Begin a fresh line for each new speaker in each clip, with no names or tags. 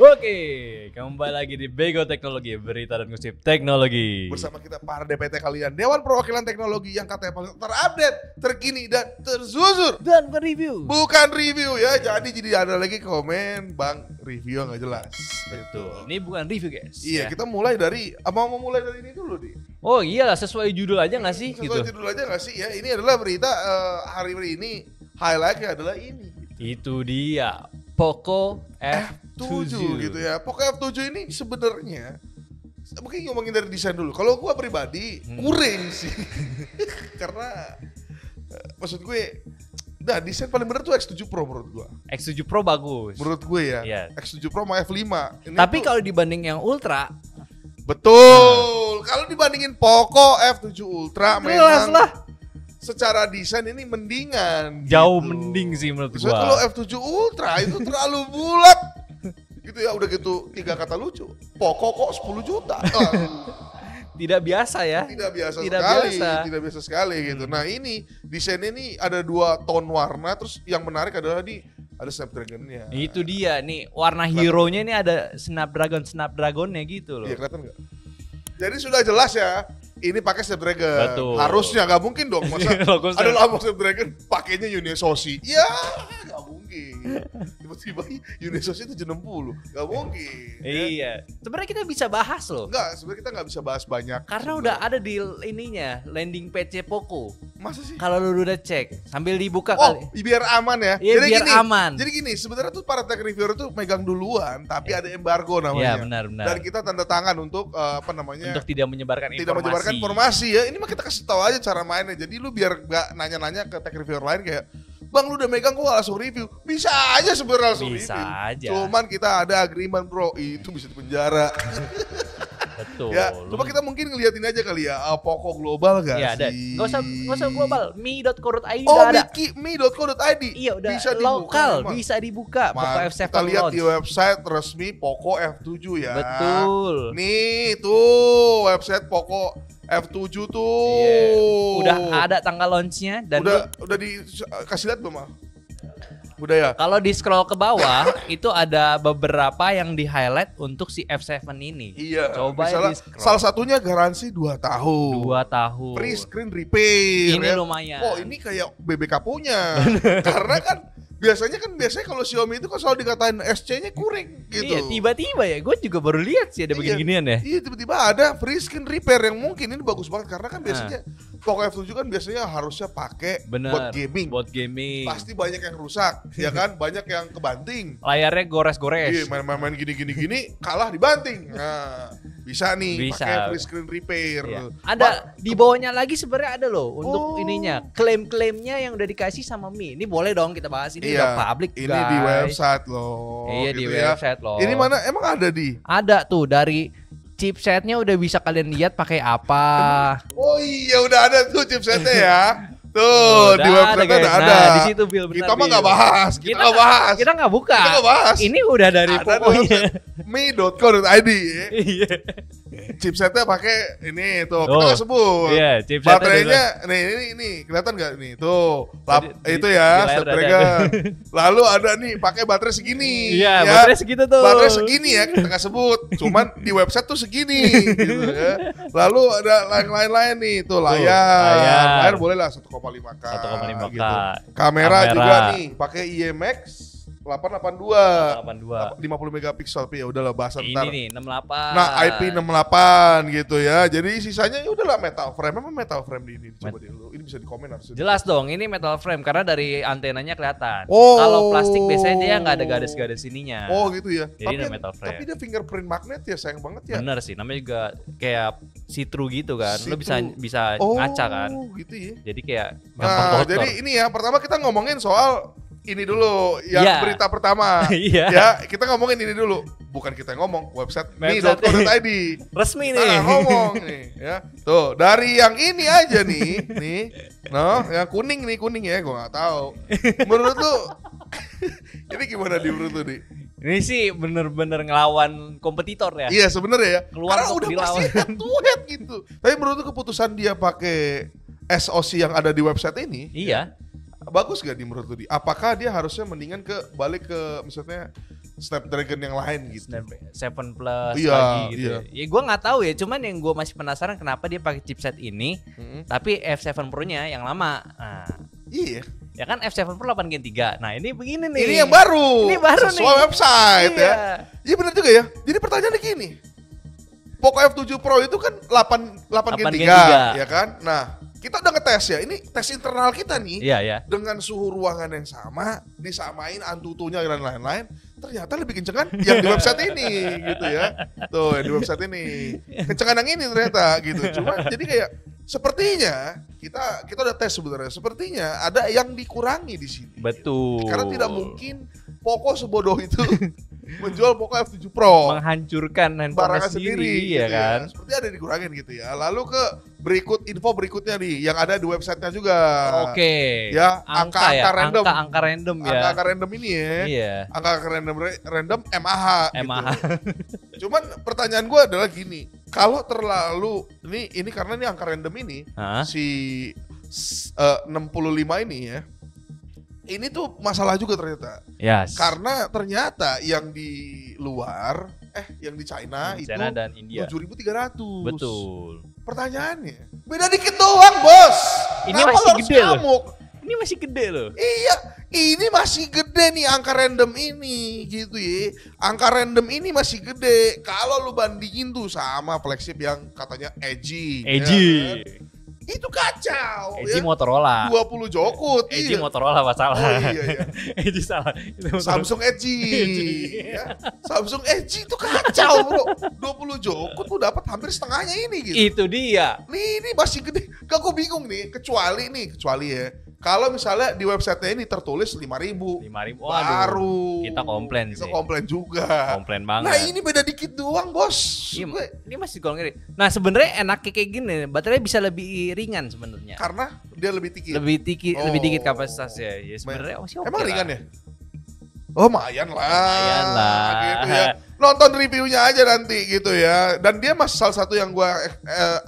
Oke, kembali lagi di Bego Teknologi, berita dan gosip teknologi.
Bersama kita para DPT kalian, Dewan Perwakilan Teknologi yang katanya paling terupdate, terkini, dan terzuzur.
Dan review.
Bukan review ya, jadi ada lagi komen, Bang, review nggak jelas.
Betul, ini bukan review guys.
Iya,
ya.
kita mulai dari, mau mulai dari ini dulu nih.
Oh iyalah, sesuai judul aja nggak sih?
Sesuai
Gitu.
judul aja nggak sih ya, ini adalah berita hari ini, highlightnya adalah ini.
Itu dia, Poco F7
gitu ya. Poco F7 ini sebenarnya mungkin ngomongin dari desain dulu. Kalau gua pribadi kurang sih. Karena maksud gue desain paling bener tuh X7 Pro menurut gua.
X7 Pro bagus.
Menurut gue ya.
Iya.
X7 Pro sama F5. Ini
Tapi
tuh-
kalau dibanding yang Ultra,
betul. Kalau dibandingin Poco F7 Ultra
jelas
memang
lah.
secara desain ini mendingan.
Jauh
gitu.
mending sih menurut
Misalnya kalau
gua.
F7 Ultra itu terlalu bulat. Gitu ya, udah gitu 3 kata lucu. Poco kok 10 juta.
Tidak biasa ya.
Tidak biasa
Tidak
sekali,
biasa.
tidak biasa sekali gitu. Nah ini desainnya ini ada 2 tone warna, terus yang menarik adalah ada Snapdragon-nya.
Itu dia nih, warna hero-nya ini ada Snapdragon-nya gitu loh.
Iya, kelihatan nggak? Jadi sudah jelas ya, ini pakai Snapdragon.
Betul.
Harusnya nggak mungkin dong, masa
Logo
ada lambang Snapdragon pakainya Uniswasi. Ya, nggak mungkin. Tiba-tiba Uniswasi 760, nggak mungkin. Ya.
Iya. Sebenarnya kita bisa bahas loh.
Enggak, sebenarnya kita nggak bisa bahas banyak.
Karena udah ada di ininya, landing page Poco.
Masa sih?
Kalau lu udah cek, sambil dibuka
Oh,
kali.
biar aman ya.
Iya, biar aman.
Jadi gini, sebenarnya tuh para tech reviewer tuh megang duluan, tapi ada embargo namanya.
Iya, benar.
Dan kita tanda tangan untuk apa namanya?
Untuk tidak menyebarkan
Tidak menyebarkan informasi ya. Ini mah kita kasih tahu aja cara mainnya. Jadi lu biar gak nanya-nanya ke tech reviewer lain kayak, "Bang, lu udah megang kok langsung review." Bisa aja sebenarnya langsung
Bisa
review.
aja.
Cuman kita ada agreement, Bro. Itu bisa dipenjara.
Betul.
Ya, coba kita mungkin ngeliatin aja kali ya, Poco global gak
Iya, ada.
sih?
Nggak usah global. Mi.co.id
Oh,
udah ada.
mi.co.id.
Iya, udah
bisa dibuka
lokal,
memang.
bisa dibuka. Poco F7
Kita lihat
launch.
di website resmi Poco F7 ya.
Betul.
Nih tuh website Poco F7 tuh.
Iya. Udah ada tanggal launchnya dan
udah dikasih lihat belum? Ah? Udah ya.
kalau di scroll ke bawah itu ada beberapa yang di highlight untuk si F7 ini.
Iya.
Coba ya
misalnya,
di scroll.
salah satunya garansi 2 tahun.
2 tahun.
Free screen repair.
Ini
ya.
lumayan.
Oh, ini kayak BBK punya. Karena kan biasanya kalau Xiaomi itu kan selalu dikatain SC-nya kurang gitu.
Iya, tiba-tiba ya. Gue juga baru lihat sih ada begini-ginian ya.
Iya, tiba-tiba ada free screen repair yang mungkin ini bagus banget karena kan biasanya Poco F7 kan biasanya harusnya pakai
Bener.
buat gaming.
Buat gaming.
Pasti banyak yang rusak, ya kan? Banyak yang kebanting.
Layarnya
Iya,
gores-gores.
main-main gini kalah dibanting. Nah, bisa nih
Bisa.
pakai free screen repair.
Iya. Ada di bawahnya lagi sebenarnya ada loh untuk ininya. Klaim-klaimnya yang udah dikasih sama Mi. Ini boleh dong kita bahas ini udah public
ini
guys.
di website loh.
Iya, di
gitu ya.
website loh.
Ini mana emang ada di?
Ada tuh dari chipsetnya udah bisa kalian lihat pakai apa.
Oh iya udah ada tuh chipsetnya ya. Tuh
Udah
di website
guys.
udah ada.
Nah, di situ Bill, benar,
Kita mah nggak
Bill.
bahas. Kita nggak bahas.
Kita nggak buka.
Kita nggak bahas.
Ini udah dari
Ada di
pokoknya.
website mi.co.id.
Iya.
Chipsetnya pakai ini tuh. Kita
Oh,
nggak sebut.
iya, chipsetnya
Baterainya ini kelihatan nggak nih? Tuh. Itu
di
ya
layar ada.
Snapdragon. Lalu ada nih pakai baterai segini.
Iya,
ya.
baterai segitu tuh.
Baterai segini ya, kita nggak sebut. Cuman di website tuh segini gitu ya. Lalu ada lain-lain nih, tuh layar boleh lah 1,5K.
1,5K.
Gitu. Kamera juga nih, pakai IMX 882.
82.
50 megapiksel, tapi ya udahlah bahasan
Ini
ntar.
nih 68.
Nah, IP68 gitu ya. Jadi sisanya ya udahlah metal frame. Memang metal frame di ini. Coba dulu. Ini bisa di komen harusnya.
Jelas dong, ini metal frame karena dari antenanya kelihatan.
Oh.
Kalau plastik biasanya dia nggak ada garis-garis ininya.
Oh gitu ya.
Jadi ini metal frame.
Tapi dia fingerprint magnet ya, sayang banget ya.
Bener sih, namanya juga kayak see-through gitu kan. Lo bisa
Oh,
ngaca kan.
gitu ya.
Jadi kayak gampang
Nah,
kotor.
jadi ini ya, pertama kita ngomongin soal ini dulu, yang
Iya.
berita pertama.
Iya.
Ya, kita ngomongin ini dulu. Bukan kita yang ngomong, website mi.co.id.
Resmi nih.
Ngomong nih, ya. Tuh, dari yang ini aja nih, yang kuning ya, gua nggak tahu. Menurut lu, ini gimana di menurut lu nih?
Ini sih bener-bener ngelawan kompetitor ya.
Iya sebenarnya ya.
Keluar
Karena
kok
udah
dilawan.
pasti head to head gitu. Tapi menurut lu keputusan dia pakai SoC yang ada di website ini,
Iya.
bagus gak di menurut lu? Apakah dia harusnya mendingan balik ke misalnya Snapdragon yang lain gitu.
Snap 7 Plus
Iya,
lagi gitu.
iya.
Ya gue nggak tahu ya, cuman yang gue masih penasaran kenapa dia pakai chipset ini, tapi F7 Pro-nya yang lama. Nah,
Iya.
ya kan F7 Pro 8 Gen 3. Nah, ini begini nih.
Ini yang baru.
Ini baru
sesuai
nih.
website
Iya.
ya. Iya benar juga ya. Jadi pertanyaannya gini. Poco F7 Pro itu kan 8 Gen 3, ya kan? Nah, kita udah ngetes ya. Ini tes internal kita nih.
Iya, ya.
Dengan suhu ruangan yang sama, disamain antutunya dan lain-lain, ternyata lebih kencengan yang di website ini gitu ya. Tuh, yang di website ini. Kencengan yang ini ternyata gitu. Cuma jadi kayak sepertinya kita udah tes sebenarnya. Sepertinya ada yang dikurangi di sini.
Betul.
Karena tidak mungkin Poco sebodoh itu menjual Poco F7 Pro.
Menghancurkan handphone sendiri, ya
gitu
kan?
Seperti ada dikurangin gitu ya. Lalu ke info berikutnya nih yang ada di websitenya juga.
Oke.
Ya,
angka
random.
Angka random ya.
Angka random ini ya.
Iya.
Angka random MAH.
MAH.
Gitu. Cuman pertanyaan gue adalah gini, kalau terlalu ini karena ini angka random ini
Hah?
si 65 ini ya. Ini tuh masalah juga ternyata.
Yes.
Karena ternyata yang di luar yang di China itu
China dan India.
7.300.
Betul.
Pertanyaannya, beda dikit doang, Bos.
Ini
Kenapa
masih
lo harus
gede loh.
ngamuk?
Ini masih gede loh.
Iya, ini masih gede nih angka random ini gitu ya. Angka random ini masih gede. Kalau lu bandingin tuh sama flagship yang katanya edgy.
Edgy.
Ya kan? Itu kacau.
Edgy
ya.
Motorola.
20 jokut.
Edgy
iya.
Motorola masalah.
Oh iya.
Edgy salah. Itu Motorola.
Samsung Edgy. Ya. Samsung Edgy itu kacau, Bro. 20 jokut tuh dapat hampir setengahnya ini gitu.
Itu dia.
Ini masih gede. Gak, gue bingung nih. Kecuali ya. Kalau misalnya di websitenya ini tertulis 5.000.
5.000.
Baru.
Kita komplain
Kita
sih.
komplain juga.
Komplain banget.
Nah ini beda dikit doang, Bos.
Iya,
Gue-
ini masih golong ngiri. Nah, sebenarnya enaknya kayak gini, baterainya bisa lebih ringan sebenarnya.
Karena dia lebih dikit.
Lebih dikit
Oh.
kapasitasnya. Ya sebenarnya masih oke.
Emang
lah.
ringan ya? Oh lumayan lah.
Lumayan lah.
Gitu ya. Nonton reviewnya aja nanti gitu ya. Dan dia mas salah satu yang gua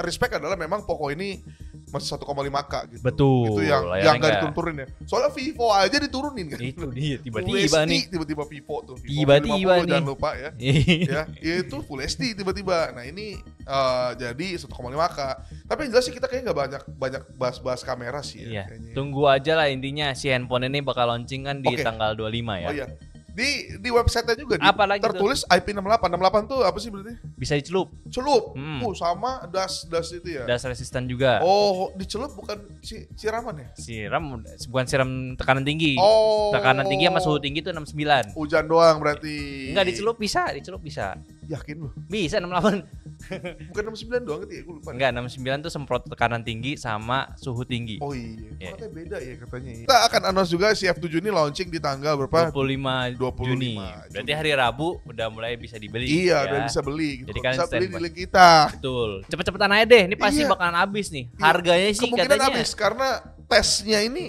respect adalah memang Poco ini masih 1,5K gitu.
Betul,
Itu yang
layarnya
gak
enggak.
diturunin ya. Soalnya Vivo aja diturunin kan.
Itu dia tiba-tiba
Full HD,
nih.
tiba-tiba Vivo tuh. Vivo
Tiba-tiba
50,
nih.
jangan lupa ya. Ya, itu Full HD tiba-tiba. Nah, ini jadi 1,5K. Tapi yang jelas sih kita kayaknya nggak banyak bahas-bahas kamera sih ya.
Iya,
kayaknya.
tunggu aja lah intinya si handphone ini bakal launching kan di
Oke.
tanggal 25 ya.
Oh iya. Di website-nya juga
Apa lagi
tertulis IP68. 68 tuh apa sih berarti?
Bisa dicelup,
Celup.
Hmm.
Sama das itu ya.
das resistan juga.
Oh, dicelup bukan siraman ya?
Siram bukan siram tekanan tinggi.
Oh.
Tekanan tinggi sama suhu tinggi itu 69.
Hujan doang berarti.
Enggak dicelup bisa.
Yakin lu?
Bisa 68.
Bukan 69 doang gitu ya? Gue lupa.
Enggak, 69 tuh semprot tekanan tinggi sama suhu tinggi.
Oh iya.
Iya.
Katanya beda ya katanya. Kita akan announce juga si F7 ini launching di tanggal berapa?
25 Juni.
25
Berarti hari Rabu udah mulai bisa dibeli.
Iya,
ya.
udah bisa beli gitu.
Jadi kalian
Bisa beli di
standby.
link kita.
Betul. Cepet-cepetan aja deh. Ini pasti
Iya.
bakalan habis nih.
Iya.
Harganya sih
Kemungkinan
katanya.
habis karena tesnya ini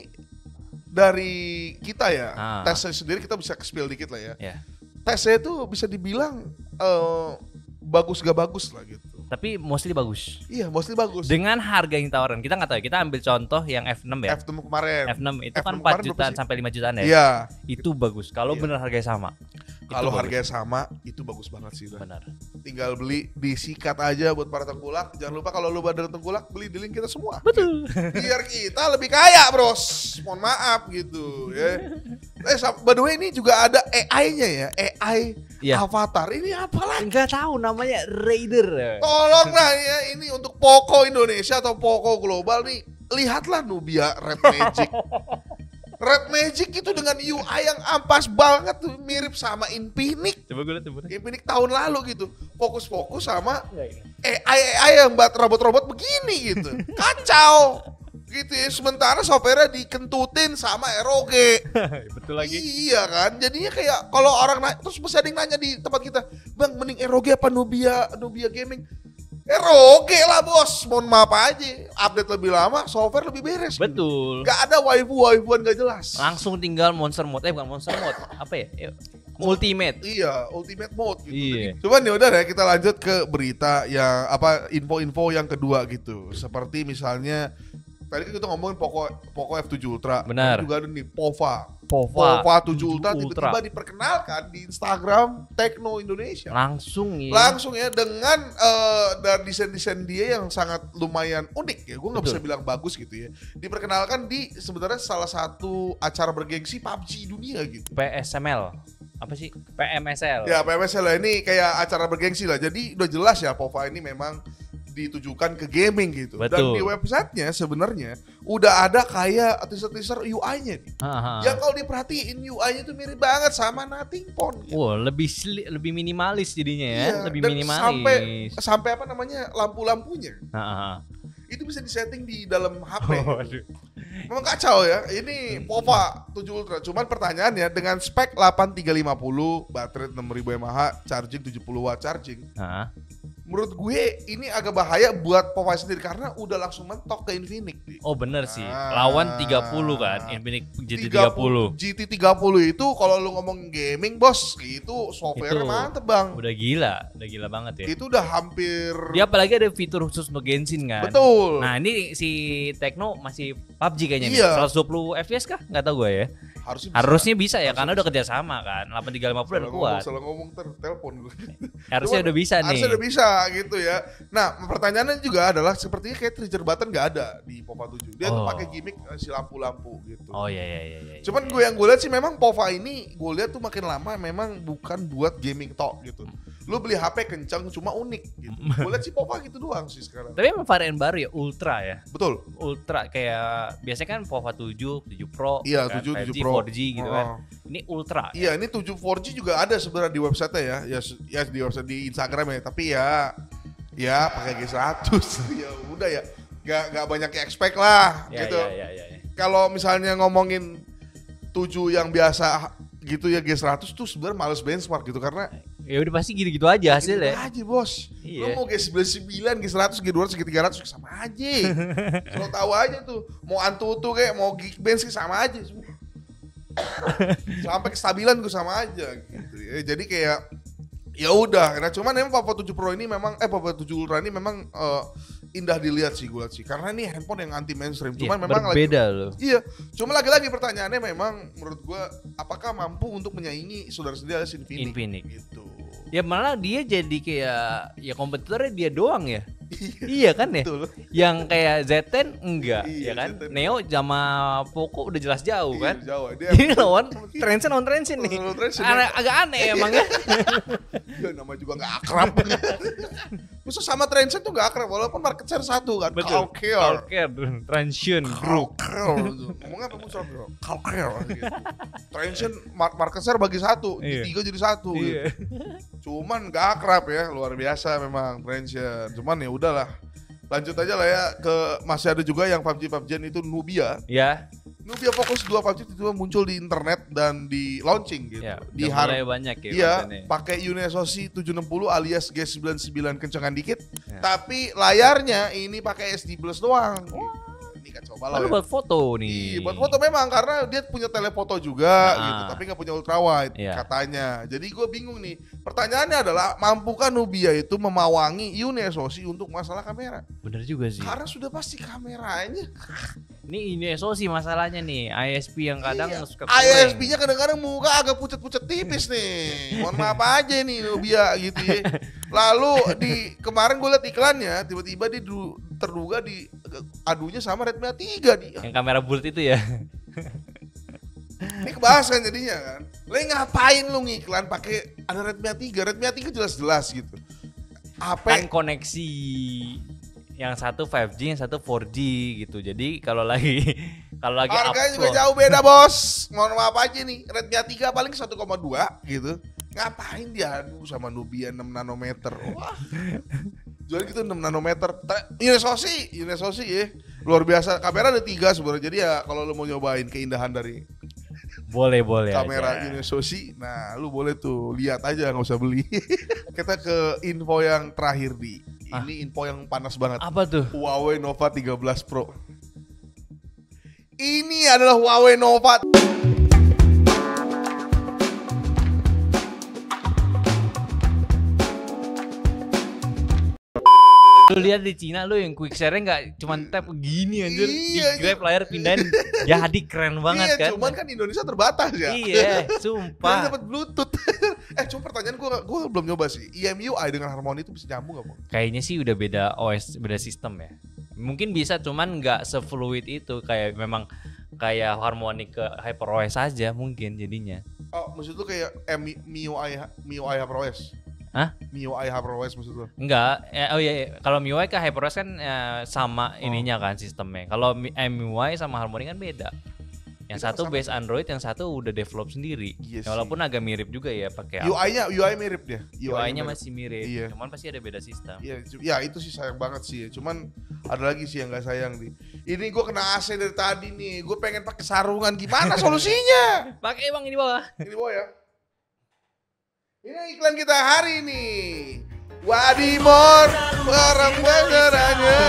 dari kita ya.
Ah.
Tesnya sendiri kita bisa spill dikit lah ya.
Ya.
Tesnya itu bisa dibilang bagus gak bagus lah gitu.
Tapi mostly bagus.
Iya, mostly bagus.
Dengan harga yang tawaran, kita nggak tahu ya. Kita ambil contoh yang F6 ya.
F6 kemarin.
F6 itu
F6
kan 4
kemarin berapa
jutaan
sih?
sampai 5 jutaan ya.
Iya.
Itu bagus. Kalau
Iya.
bener harganya sama.
Kalau
Itu bagus.
harganya sama, itu bagus banget sih. Dah.
Benar.
Tinggal beli, disikat aja buat para tengkulak. Jangan lupa kalau lu pada tengkulak, beli di link kita semua.
Betul.
Biar kita lebih kaya, bros. Mohon maaf gitu ya. By the way ini juga ada AI-nya ya. AI
Iya.
avatar. Ini apa lagi?
Enggak tahu namanya Raider.
Tolong lah ya, ini untuk Poco Indonesia atau Poco Global nih. Lihatlah Nubia Red Magic. Red Magic itu dengan UI yang ampas banget tuh, mirip sama Infinix.
Coba gue lihat coba.
Infinix tahun lalu gitu. Fokus-fokus sama AI yang buat robot-robot begini gitu. Kacau. Gitu ya. Sementara software dikentutin sama ROG.
Betul lagi.
Iya kan. Jadinya kayak kalau orang terus masih ada yang nanya di tempat kita, "Bang, mending ROG apa Nubia Gaming?" ROG lah, Bos. Mohon maaf aja. Update lebih lama, software lebih beres.
Betul.
Gak ada waifu-waifuan gak jelas.
Langsung tinggal monster mode. Bukan monster mode. Apa ya? Ultimate.
Iya, ultimate mode gitu.
Iya.
Cuman ya udah ya, kita lanjut ke berita yang info-info yang kedua gitu. Seperti misalnya tadi kan kita ngomongin Poco F7 Ultra.
Benar.
Juga ada nih Pova
7
7 Ultra tiba-tiba diperkenalkan di Instagram Tekno Indonesia.
Langsung
ya dengan dan desain-desain dia yang sangat lumayan unik ya. Gue nggak bisa bilang bagus gitu ya. Diperkenalkan di sebenarnya salah satu acara bergengsi PUBG dunia gitu.
PSML. Apa sih? PMSL.
Ya PMSL ini kayak acara bergengsi lah. Jadi udah jelas ya Pova ini memang ditujukan ke gaming gitu.
Betul.
Dan di websitenya sebenarnya udah ada kayak teaser-teaser UI-nya nih. Yang kalau diperhatiin UI-nya tuh mirip banget sama Nothing Phone. Gitu.
Wow, lebih minimalis jadinya ya,
Iya,
lebih
dan
minimalis.
Sampai apa namanya lampu-lampunya. Itu bisa disetting di dalam HP. Memang kacau ya. Ini Pova 7 Ultra. Cuman pertanyaannya dengan spek 8350, baterai 6000 mAh, charging 70 watt charging. Menurut gue ini agak bahaya buat Pova sendiri karena udah langsung mentok ke Infinix.
Oh bener sih, lawan 30 kan, Infinix GT30.
GT30 itu kalau lu ngomong gaming bos, itu software mantep bang.
Udah gila banget ya.
Itu udah hampir.
Dia apalagi ada fitur khusus untuk Genshin kan.
Betul.
Nah ini si Tekno masih PUBG kayaknya
iya.
nih, 120 FPS kah? Nggak tahu gue ya. Harusnya bisa ya, karena udah kerjasama kan, 8350 udah kuat.
Salah ngomong telepon gue.
Harusnya udah bisa nih.
Harusnya udah bisa gitu ya. Nah pertanyaannya juga adalah sepertinya kayak trigger button nggak ada di Pova 7. Dia tuh pakai gimmick si lampu-lampu gitu.
Oh iya.
Cuman gue yang gue lihat sih memang Pova ini gue lihat tuh makin lama memang bukan buat gaming talk gitu. Lu beli HP kencang cuma unik gitu. Gue lihat sih Pova gitu doang sih sekarang.
Tapi emang varian baru ya, Ultra ya.
Betul.
Ultra kayak biasanya kan Pova 7 Pro,
iya,
kan,
7 Pro
4G gitu kan. Ini Ultra.
Iya, ini 7 4G juga ada sebenarnya di website ya. Ya di website di Instagram ya, tapi ya pakai G100. Ya udah ya. Gak banyak expect lah gitu.
Ya.
Kalau misalnya ngomongin 7 yang biasa gitu ya G100 tuh sebenarnya males benchmark gitu karena
ya udah pasti gitu-gitu aja hasilnya.
Gitu aja bos. Lu mau G99, G100, G200, G300 sama aja. Lo tahu aja tuh. Mau Antutu kayak mau Geekbench sama aja semua. Sampai kestabilan gue sama aja gitu ya. Jadi kayak ya udah. Nah cuman emang Pova 7 Pro ini memang Pova 7 Ultra ini memang indah dilihat sih gue lihat sih. Karena ini handphone yang anti mainstream. Cuman memang
berbeda loh.
Iya. Cuma lagi-lagi pertanyaannya memang menurut gue apakah mampu untuk menyaingi saudara sendiri alias Infinix gitu.
Ya malah dia jadi kayak ya kompetitornya dia doang ya. Iya kan ya.
Betul.
Yang kayak Z10 enggak,
iya,
ya kan.
Z10.
Neo sama Poco udah jelas jauh kan.
Jauh.
Ini lawan Transcend nih. Agak aneh emang ya.
Ya nama juga gak akrab. Masa sama Transcend tuh gak akrab walaupun market share satu kan.
Betul. Calcare, Transcend Group.
Ngomongnya apa musuh bro? Calcare gitu. Transcend market share bagi satu, di 3 jadi 1 gitu. Cuman gak akrab ya, luar biasa memang Transcend. Cuman ya udahlah. Lanjut aja lah ya ke masih ada juga yang PUBG itu Nubia.
Ya.
Nubia Focus 2 PUBG itu muncul di internet dan di launching gitu.
Ya,
di
mulai banyak ya.
Iya, pakai Unesoci 760 alias G99 kencengan dikit. Ya. Tapi layarnya ini pakai SD Plus doang. Ini kacau balau ya.
Buat foto nih.
Iya, buat foto memang karena dia punya telefoto juga gitu, tapi nggak punya ultrawide katanya. Jadi gue bingung nih. Pertanyaannya adalah mampukah Nubia itu memawangi Unesoci untuk masalah kamera?
Bener juga sih.
Karena sudah pasti kameranya.
Ini Unesoci masalahnya nih, ISP yang kadang suka
kurang. ISP-nya kadang-kadang muka agak pucet-pucet tipis nih. Mohon maaf aja nih Nubia gitu ya. Lalu kemarin gue liat iklannya, tiba-tiba dia terduga di adunya sama Redmi A3 nih.
Yang kamera bulat itu ya.
Ini kebahasan jadinya kan. Lo ngapain lu ngiklan pakai ada Redmi A3? Redmi A3 jelas-jelas gitu.
Kan koneksi yang satu 5G, yang satu 4G gitu. Jadi kalau lagi
harganya juga jauh beda bos. Mohon maaf aja nih, Redmi A3 paling 1,2 gitu. Ngapain diadu sama Nubia 6 nanometer? Wah. Jual gitu 6 nanometer. Unesoci ya. Luar biasa. Kamera ada 3 sebenarnya. Jadi ya kalau lu mau nyobain keindahan dari
boleh
kamera
aja.
Unesoci, nah lu boleh tuh lihat aja, nggak usah beli. Kita ke info yang terakhir di. Ini info yang panas banget.
Apa tuh?
Huawei Nova 13 Pro. Ini adalah Huawei Nova.
Lu lihat di Cina lu yang quick share-nya nggak cuman tap gini anjir, di
Iya,
grab layar pindahin. Jadi keren banget kan.
Cuman kan Indonesia terbatas ya.
Iya,
Dia
sumpah.
dapat Bluetooth. Cuma pertanyaan gua belum nyoba sih. EMUI dengan Harmony itu bisa nyambung gak, Bang?
Kayaknya sih udah beda OS, beda sistem ya. Mungkin bisa, cuman nggak sefluid itu. Kayak memang kayak Harmony ke HyperOS aja mungkin jadinya.
Oh, maksud lu kayak MIUI HyperOS?
Hah?
MIUI HyperOS maksud lu?
Enggak, oh iya. Kalau MIUI ke HyperOS kan sama ininya kan sistemnya. Kalau MIUI sama Harmony kan beda. Yang
Itu
satu
sama
base Android, yang satu udah develop sendiri.
Iya
Walaupun agak mirip juga ya pakai
UI-nya mirip dia.
UI-nya masih mirip.
Iya.
Cuman pasti ada beda sistem.
Iya, ya itu sih sayang banget sih. Cuman ada lagi sih yang gak sayang nih. Ini gue kena AC dari tadi nih. Gue pengen pakai sarungan. Gimana solusinya?
Pakai Bang ini bawah.
Ini bawa ya. Ini iklan kita hari ini. Wadimor barang benderanya.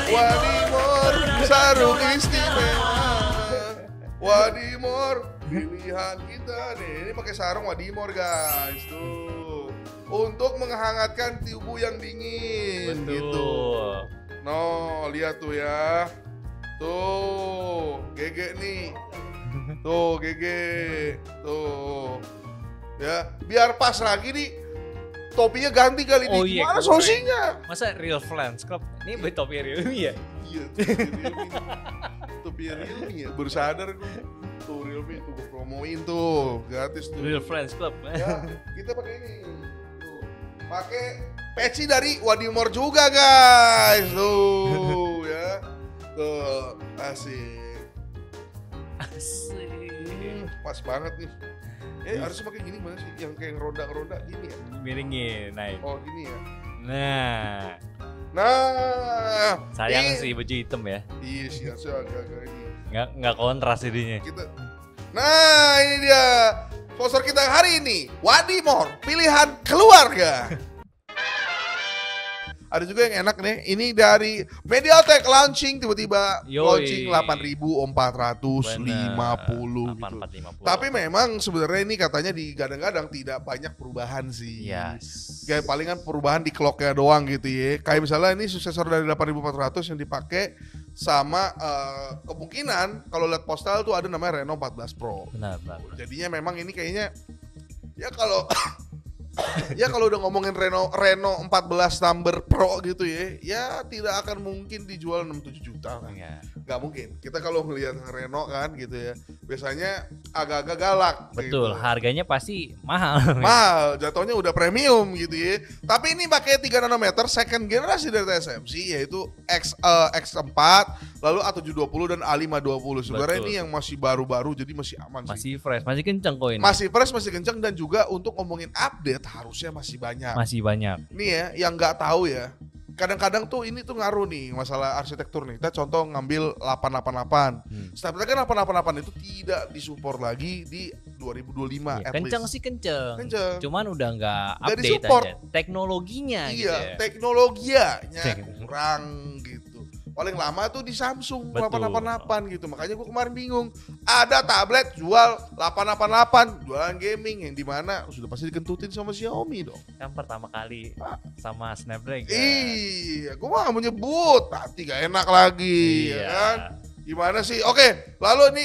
Wadimor sarung istimewa. Wadimor pilihan kita nih. Ini pakai sarung Wadimor guys. Tuh. Untuk menghangatkan tubuh yang dingin.
Betul.
Gitu. No, lihat tuh ya. Tuh, GG nih. Tuh, GG. Tuh. Ya, biar pas lagi nih topinya ganti kali nih.
Oh iya,
Gimana
keren.
solusinya?
Masa Real Fans Club ini topi Realme ya?
Iya, topi Realme ya. Baru sadar gue. Tuh Realme tuh gue promoin tuh, gratis tuh.
Real Friends Club.
Ya, kita pakai ini. Tuh. Pakai peci dari Wadimor juga, guys. Tuh, ya. Tuh, asik.
Asik.
Pas banget nih. Harus pakai gini mana sih? Yang kayak ngeronda-ngeronda gini ya?
Miringin, naik.
Oh, gini ya.
Nah,
Nah,
sayang
ini-
sih baju hitam ya.
Iya sih, harusnya agak-agak ini.
Nggak kontras jadinya.
Nah, ini dia sponsor kita hari ini, Wadimor, pilihan keluarga. Ada juga yang enak nih, ini dari MediaTek launching tiba-tiba
Yoi.
launching 8.450 gitu.
8450.
Tapi memang sebenarnya ini katanya digadang-gadang tidak banyak perubahan sih.
Yes.
Kayak palingan perubahan di clocknya doang gitu ya. Kayak misalnya ini suksesor dari 8400 yang dipakai sama kemungkinan kalau lihat postal tuh ada namanya Reno 14 Pro.
Benar.
Jadinya memang ini kayaknya ya kalau ya kalau udah ngomongin Reno 14 number Pro gitu ya tidak akan mungkin dijual 67 juta lah.
Ya.
Nggak mungkin. Kita kalau ngelihat Reno kan gitu ya, biasanya agak-agak galak.
Betul,
gitu.
harganya pasti mahal.
Mahal, jatuhnya udah premium gitu ya. Tapi ini pakai 3 nanometer second generasi dari TSMC yaitu X4, lalu A720 dan A520. Sebenarnya
Betul.
ini yang masih baru-baru jadi masih aman sih.
Masih fresh, masih kenceng kok ini.
Masih fresh, masih kencang dan juga untuk ngomongin update harusnya masih banyak.
Masih banyak.
Nih ya, yang nggak tahu ya. Kadang-kadang tuh ini tuh ngaruh nih masalah arsitektur nih. Kita contoh ngambil 888. Snapdragon 888 itu tidak disupport lagi di 2025
Iya,
at
kenceng
least.
sih kenceng.
Kenceng.
Cuman udah nggak
Nggak
update
disupport.
aja. Teknologinya gitu
Iya,
ya.
teknologianya
Cek.
kurang gitu. Paling lama tuh di Samsung
Betul.
888 gitu. Makanya gue kemarin bingung. Ada tablet jual 888, jualan gaming yang dimana sudah pasti dikentutin sama Xiaomi dong.
Kan pertama kali sama Snapdragon.
Iya, gue mah gak mau nyebut, nanti gak enak lagi,
Iya.
ya kan? Gimana sih? Oke, lalu ini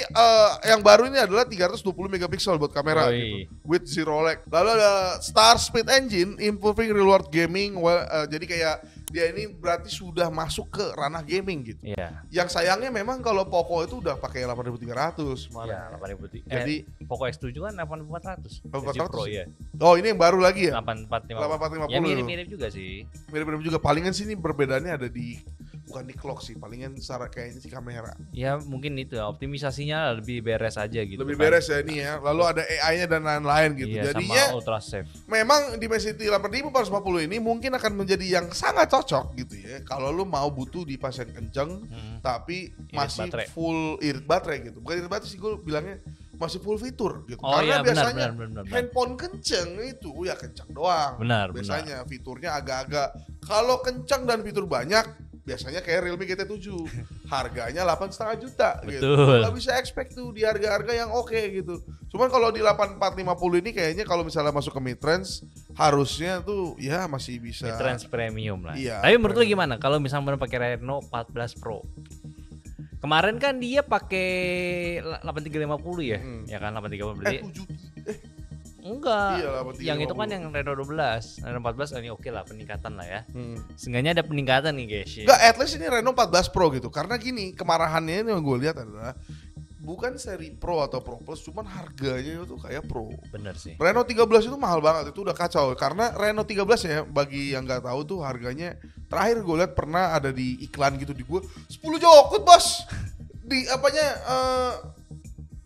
yang baru ini adalah 320 megapiksel buat kamera
Oi.
gitu, with zero lag. Lalu ada Star Speed Engine, improving real world gaming. Jadi kayak dia ini berarti sudah masuk ke ranah gaming gitu.
Iya.
Yang sayangnya memang kalau Poco itu udah pakai 8300 kemarin.
Iya, 8000.
Jadi
Poco X7 kan 8400.
8400.
Pro ya.
Oh, ini yang baru lagi ya?
8450.
8450.
Ya mirip-mirip juga sih.
Mirip-mirip juga. Palingan sini perbedaannya ada di bukan di clock sih, palingan secara kayaknya sih kamera.
Ya mungkin itu optimisasinya lebih beres aja gitu.
Lebih
kan.
beres ya ini ya. Lalu ada AI-nya dan lain-lain gitu.
Iya,
Jadinya
sama ultra safe.
memang Dimensity 8450 ini mungkin akan menjadi yang sangat cocok gitu ya. Kalau lu mau butuh di pas yang kenceng tapi masih
baterai.
full irit baterai gitu. Bukan irit baterai sih, gue bilangnya masih full fitur gitu.
Oh iya,
Karena biasanya
benar.
handphone kenceng itu ya kenceng doang.
Benar.
Biasanya fiturnya agak-agak, kalau kenceng dan fitur banyak biasanya kayak Realme GT7 harganya 8,5 juta gitu.
Betul.
Gak bisa expect tuh di harga-harga yang oke gitu. Cuman kalau di 8450 ini kayaknya kalau misalnya masuk ke mid range harusnya tuh ya masih bisa.
Trans premium lah.
Iya,
Tapi menurut lu gimana kalau misalnya pakai Reno 14 Pro? Kemarin kan dia pakai 8350 ya, ya kan 8350 berarti.
7
Enggak.
Iya,
yang itu kan yang Reno 12, Reno 14 ini oke lah peningkatan lah ya.
hmm.
Seenggaknya ada peningkatan nih guys.
Enggak, at least ini Reno 14 Pro gitu. Karena gini, kemarahannya ini yang gue lihat adalah bukan seri Pro atau Pro Plus, cuman harganya itu kayak Pro.
Bener sih.
Reno 13 itu mahal banget, itu udah kacau. Karena Reno 13 ya, bagi yang nggak tahu tuh harganya terakhir gue lihat pernah ada di iklan gitu di gue 10 jokut bos. Di apanya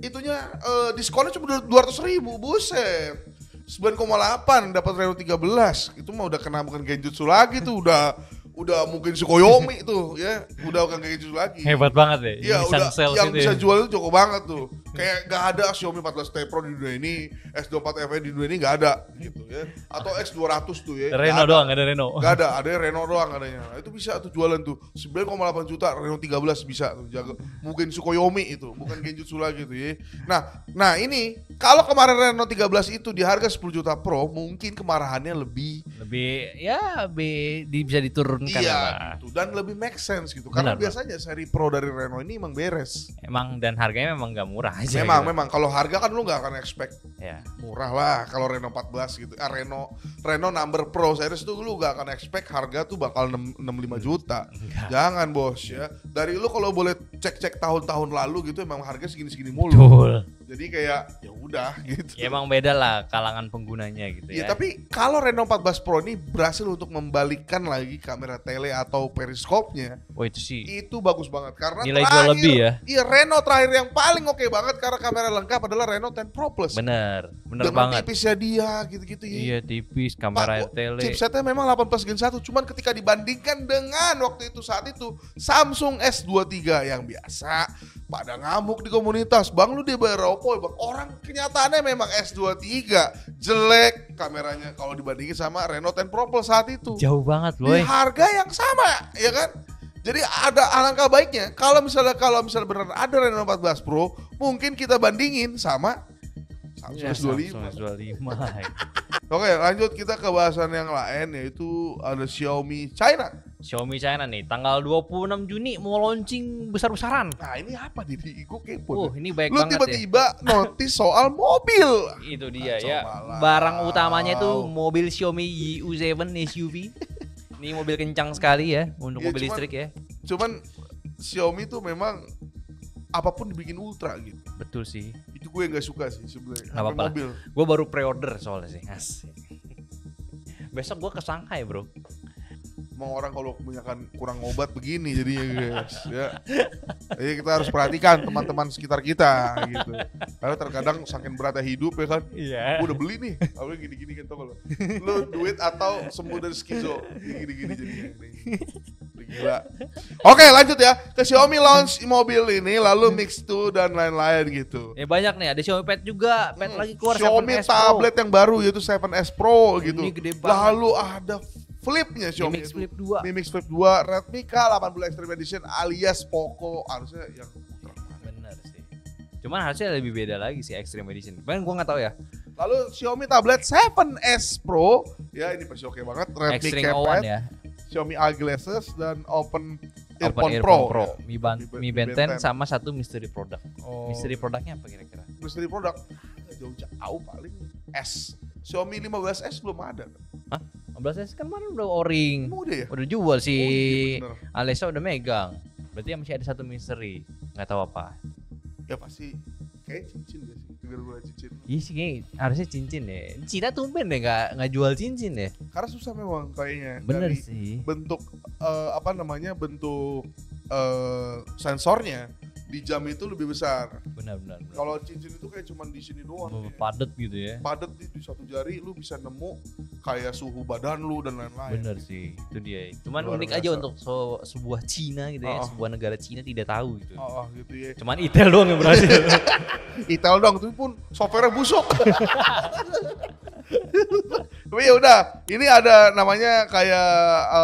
itunya diskonnya cuma 200.000, buset. 9,8 dapat Reno 13. Itu mah udah kena bukan genjutsu lagi tuh, udah mungkin Tsukuyomi tuh ya, udah bukan genjutsu lagi.
Hebat banget ya.
Iya, udah yang bisa
ya.
jual itu cukup banget tuh. Kayak gak ada Xiaomi 14T Pro di dunia ini, S24 FE di dunia ini gak ada gitu ya. Atau X200 tuh ya.
Reno doang, gak ada Reno.
Gak ada Reno doang adanya. Nah, itu bisa tuh jualan tuh 9,8 juta Reno 13 bisa tuh jaga. Mungkin Tsukuyomi itu, bukan genjutsu lagi tuh ya. Nah ini kalau kemarin Reno 13 itu di harga 10 juta Pro, mungkin kemarahannya lebih
ya bisa diturunkan
iya
lah.
gitu, dan lebih make sense gitu. Karena
Benar,
biasanya seri Pro dari Reno ini emang beres.
Emang dan harganya memang gak murah aja.
Memang kalau harga kan lu nggak akan expect
Ya.
murah lah kalau Reno 14 gitu. Reno number Pro series tuh lu nggak akan expect harga tuh bakal 65 juta.
Enggak.
Jangan bos ya. Dari lu kalau boleh cek tahun-tahun lalu gitu emang harga segini-segini mulu.
Betul.
Jadi kayak ya udah gitu.
Ya emang beda lah kalangan penggunanya gitu
Ya,
ya.
tapi kalau Reno 14 Pro ini berhasil untuk membalikkan lagi kamera tele atau periskopnya,
Oh itu sih.
itu bagus banget karena
Nilai jual lebih ya.
Iya, Reno terakhir yang paling oke banget karena kamera lengkap adalah Reno 10 Pro Plus.
Bener
Dengan
banget.
tipisnya dia gitu-gitu ya.
Iya tipis kamera
Pak,
tele.
chipsetnya memang 18 Gen 1, cuman ketika dibandingkan dengan waktu itu saat itu Samsung S23 yang biasa pada ngamuk di komunitas, bang lu dia bayar Oppo ya bang. Orang kenyataannya memang S23 jelek kameranya kalau dibandingin sama Reno 10 Pro Plus saat itu.
Jauh banget
Di
boy.
harga yang sama, ya kan? Jadi ada alangkah baiknya kalau misalnya benar ada Reno 14 Pro, mungkin kita bandingin sama Samsung S25.
Samsung S25.
Oke, lanjut kita ke bahasan yang lain, yaitu ada Xiaomi China.
Xiaomi China nih tanggal 26 Juni mau launching besar-besaran.
Nah ini apa nih? Gue kepo.
Ini baik
Lu
banget
tiba-tiba notice soal mobil.
ya. Itu dia
Kacau
ya.
malau.
Barang utamanya itu mobil Xiaomi U7 SUV. Ini mobil kencang sekali ya untuk
Ya,
mobil listrik ya.
Cuman Xiaomi tuh memang apapun dibikin ultra gitu.
Betul sih.
Itu gue nggak suka sih sebenarnya.
Nggak apa-apa lah.
Mobil.
Gue baru pre-order soalnya sih. Asik. Besok gue ke Shanghai bro.
Emang orang kalau kebanyakan kurang obat begini jadinya guys ya. Jadi kita harus perhatikan teman-teman sekitar kita gitu. Karena terkadang saking beratnya hidup ya kan.
Iya.
Gue udah beli nih, awalnya gini-gini kan tau lo. Lu duit atau sembuh dari skizo, gini-gini jadinya. Udah gila. Oke lanjut ya, ke Xiaomi launch mobil ini, lalu Mix 2 dan lain-lain gitu.
Ya banyak nih, ada Xiaomi Pad juga, Pad lagi keluar
Xiaomi
7S Pro.
tablet yang baru yaitu 7S Pro gitu.
Ini gede banget.
Lalu ada flipnya
Mi
Xiaomi
Mix
itu.
Flip 2.
Mi Mix Flip 2, Redmi K80 Extreme Edition alias Poco, harusnya yang
Bener sih. Cuman harusnya lebih beda lagi sih Extreme Edition. Cuman gue nggak tahu ya.
Lalu Xiaomi tablet 7S Pro, ya ini pasti oke banget. Redmi
Extreme
K-Pad,
O1 ya.
Xiaomi eyeglasses dan Open
Open
Earphone
Earphone
Pro.
Pro. Mi Band 10 sama satu mystery product.
Oh.
Mystery productnya apa kira-kira?
Mystery product jauh-jauh paling S. Xiaomi 15S belum ada.
Hah? 15S kan kemarin udah O-ring.
Emang udah ya?
Udah jual si
Oh, iya bener.
Alessa udah megang. Berarti masih ada satu mystery. Nggak tahu apa.
Ya pasti kayak cincin gak sih? Gara-gara cincin.
Iya sih kayaknya harusnya cincin deh. Cina tumben deh nggak jual cincin deh.
Karena susah memang kayaknya.
Bener
dari
sih.
bentuk bentuk sensornya di jam itu lebih besar.
Benar.
Kalau cincin itu kayak cuman di sini doang. Ya.
Padet gitu ya.
Padet di satu jari lu bisa nemu kayak suhu badan lu dan lain-lain.
Bener sih, itu dia. Cuman
Luar
unik
biasa.
aja untuk sebuah Cina gitu ya, sebuah negara Cina tidak tahu gitu.
Oh, gitu ya.
Cuman Itel doang yang berhasil.
Itel dong, itu pun software busuk. Tapi ya udah, ini ada namanya kayak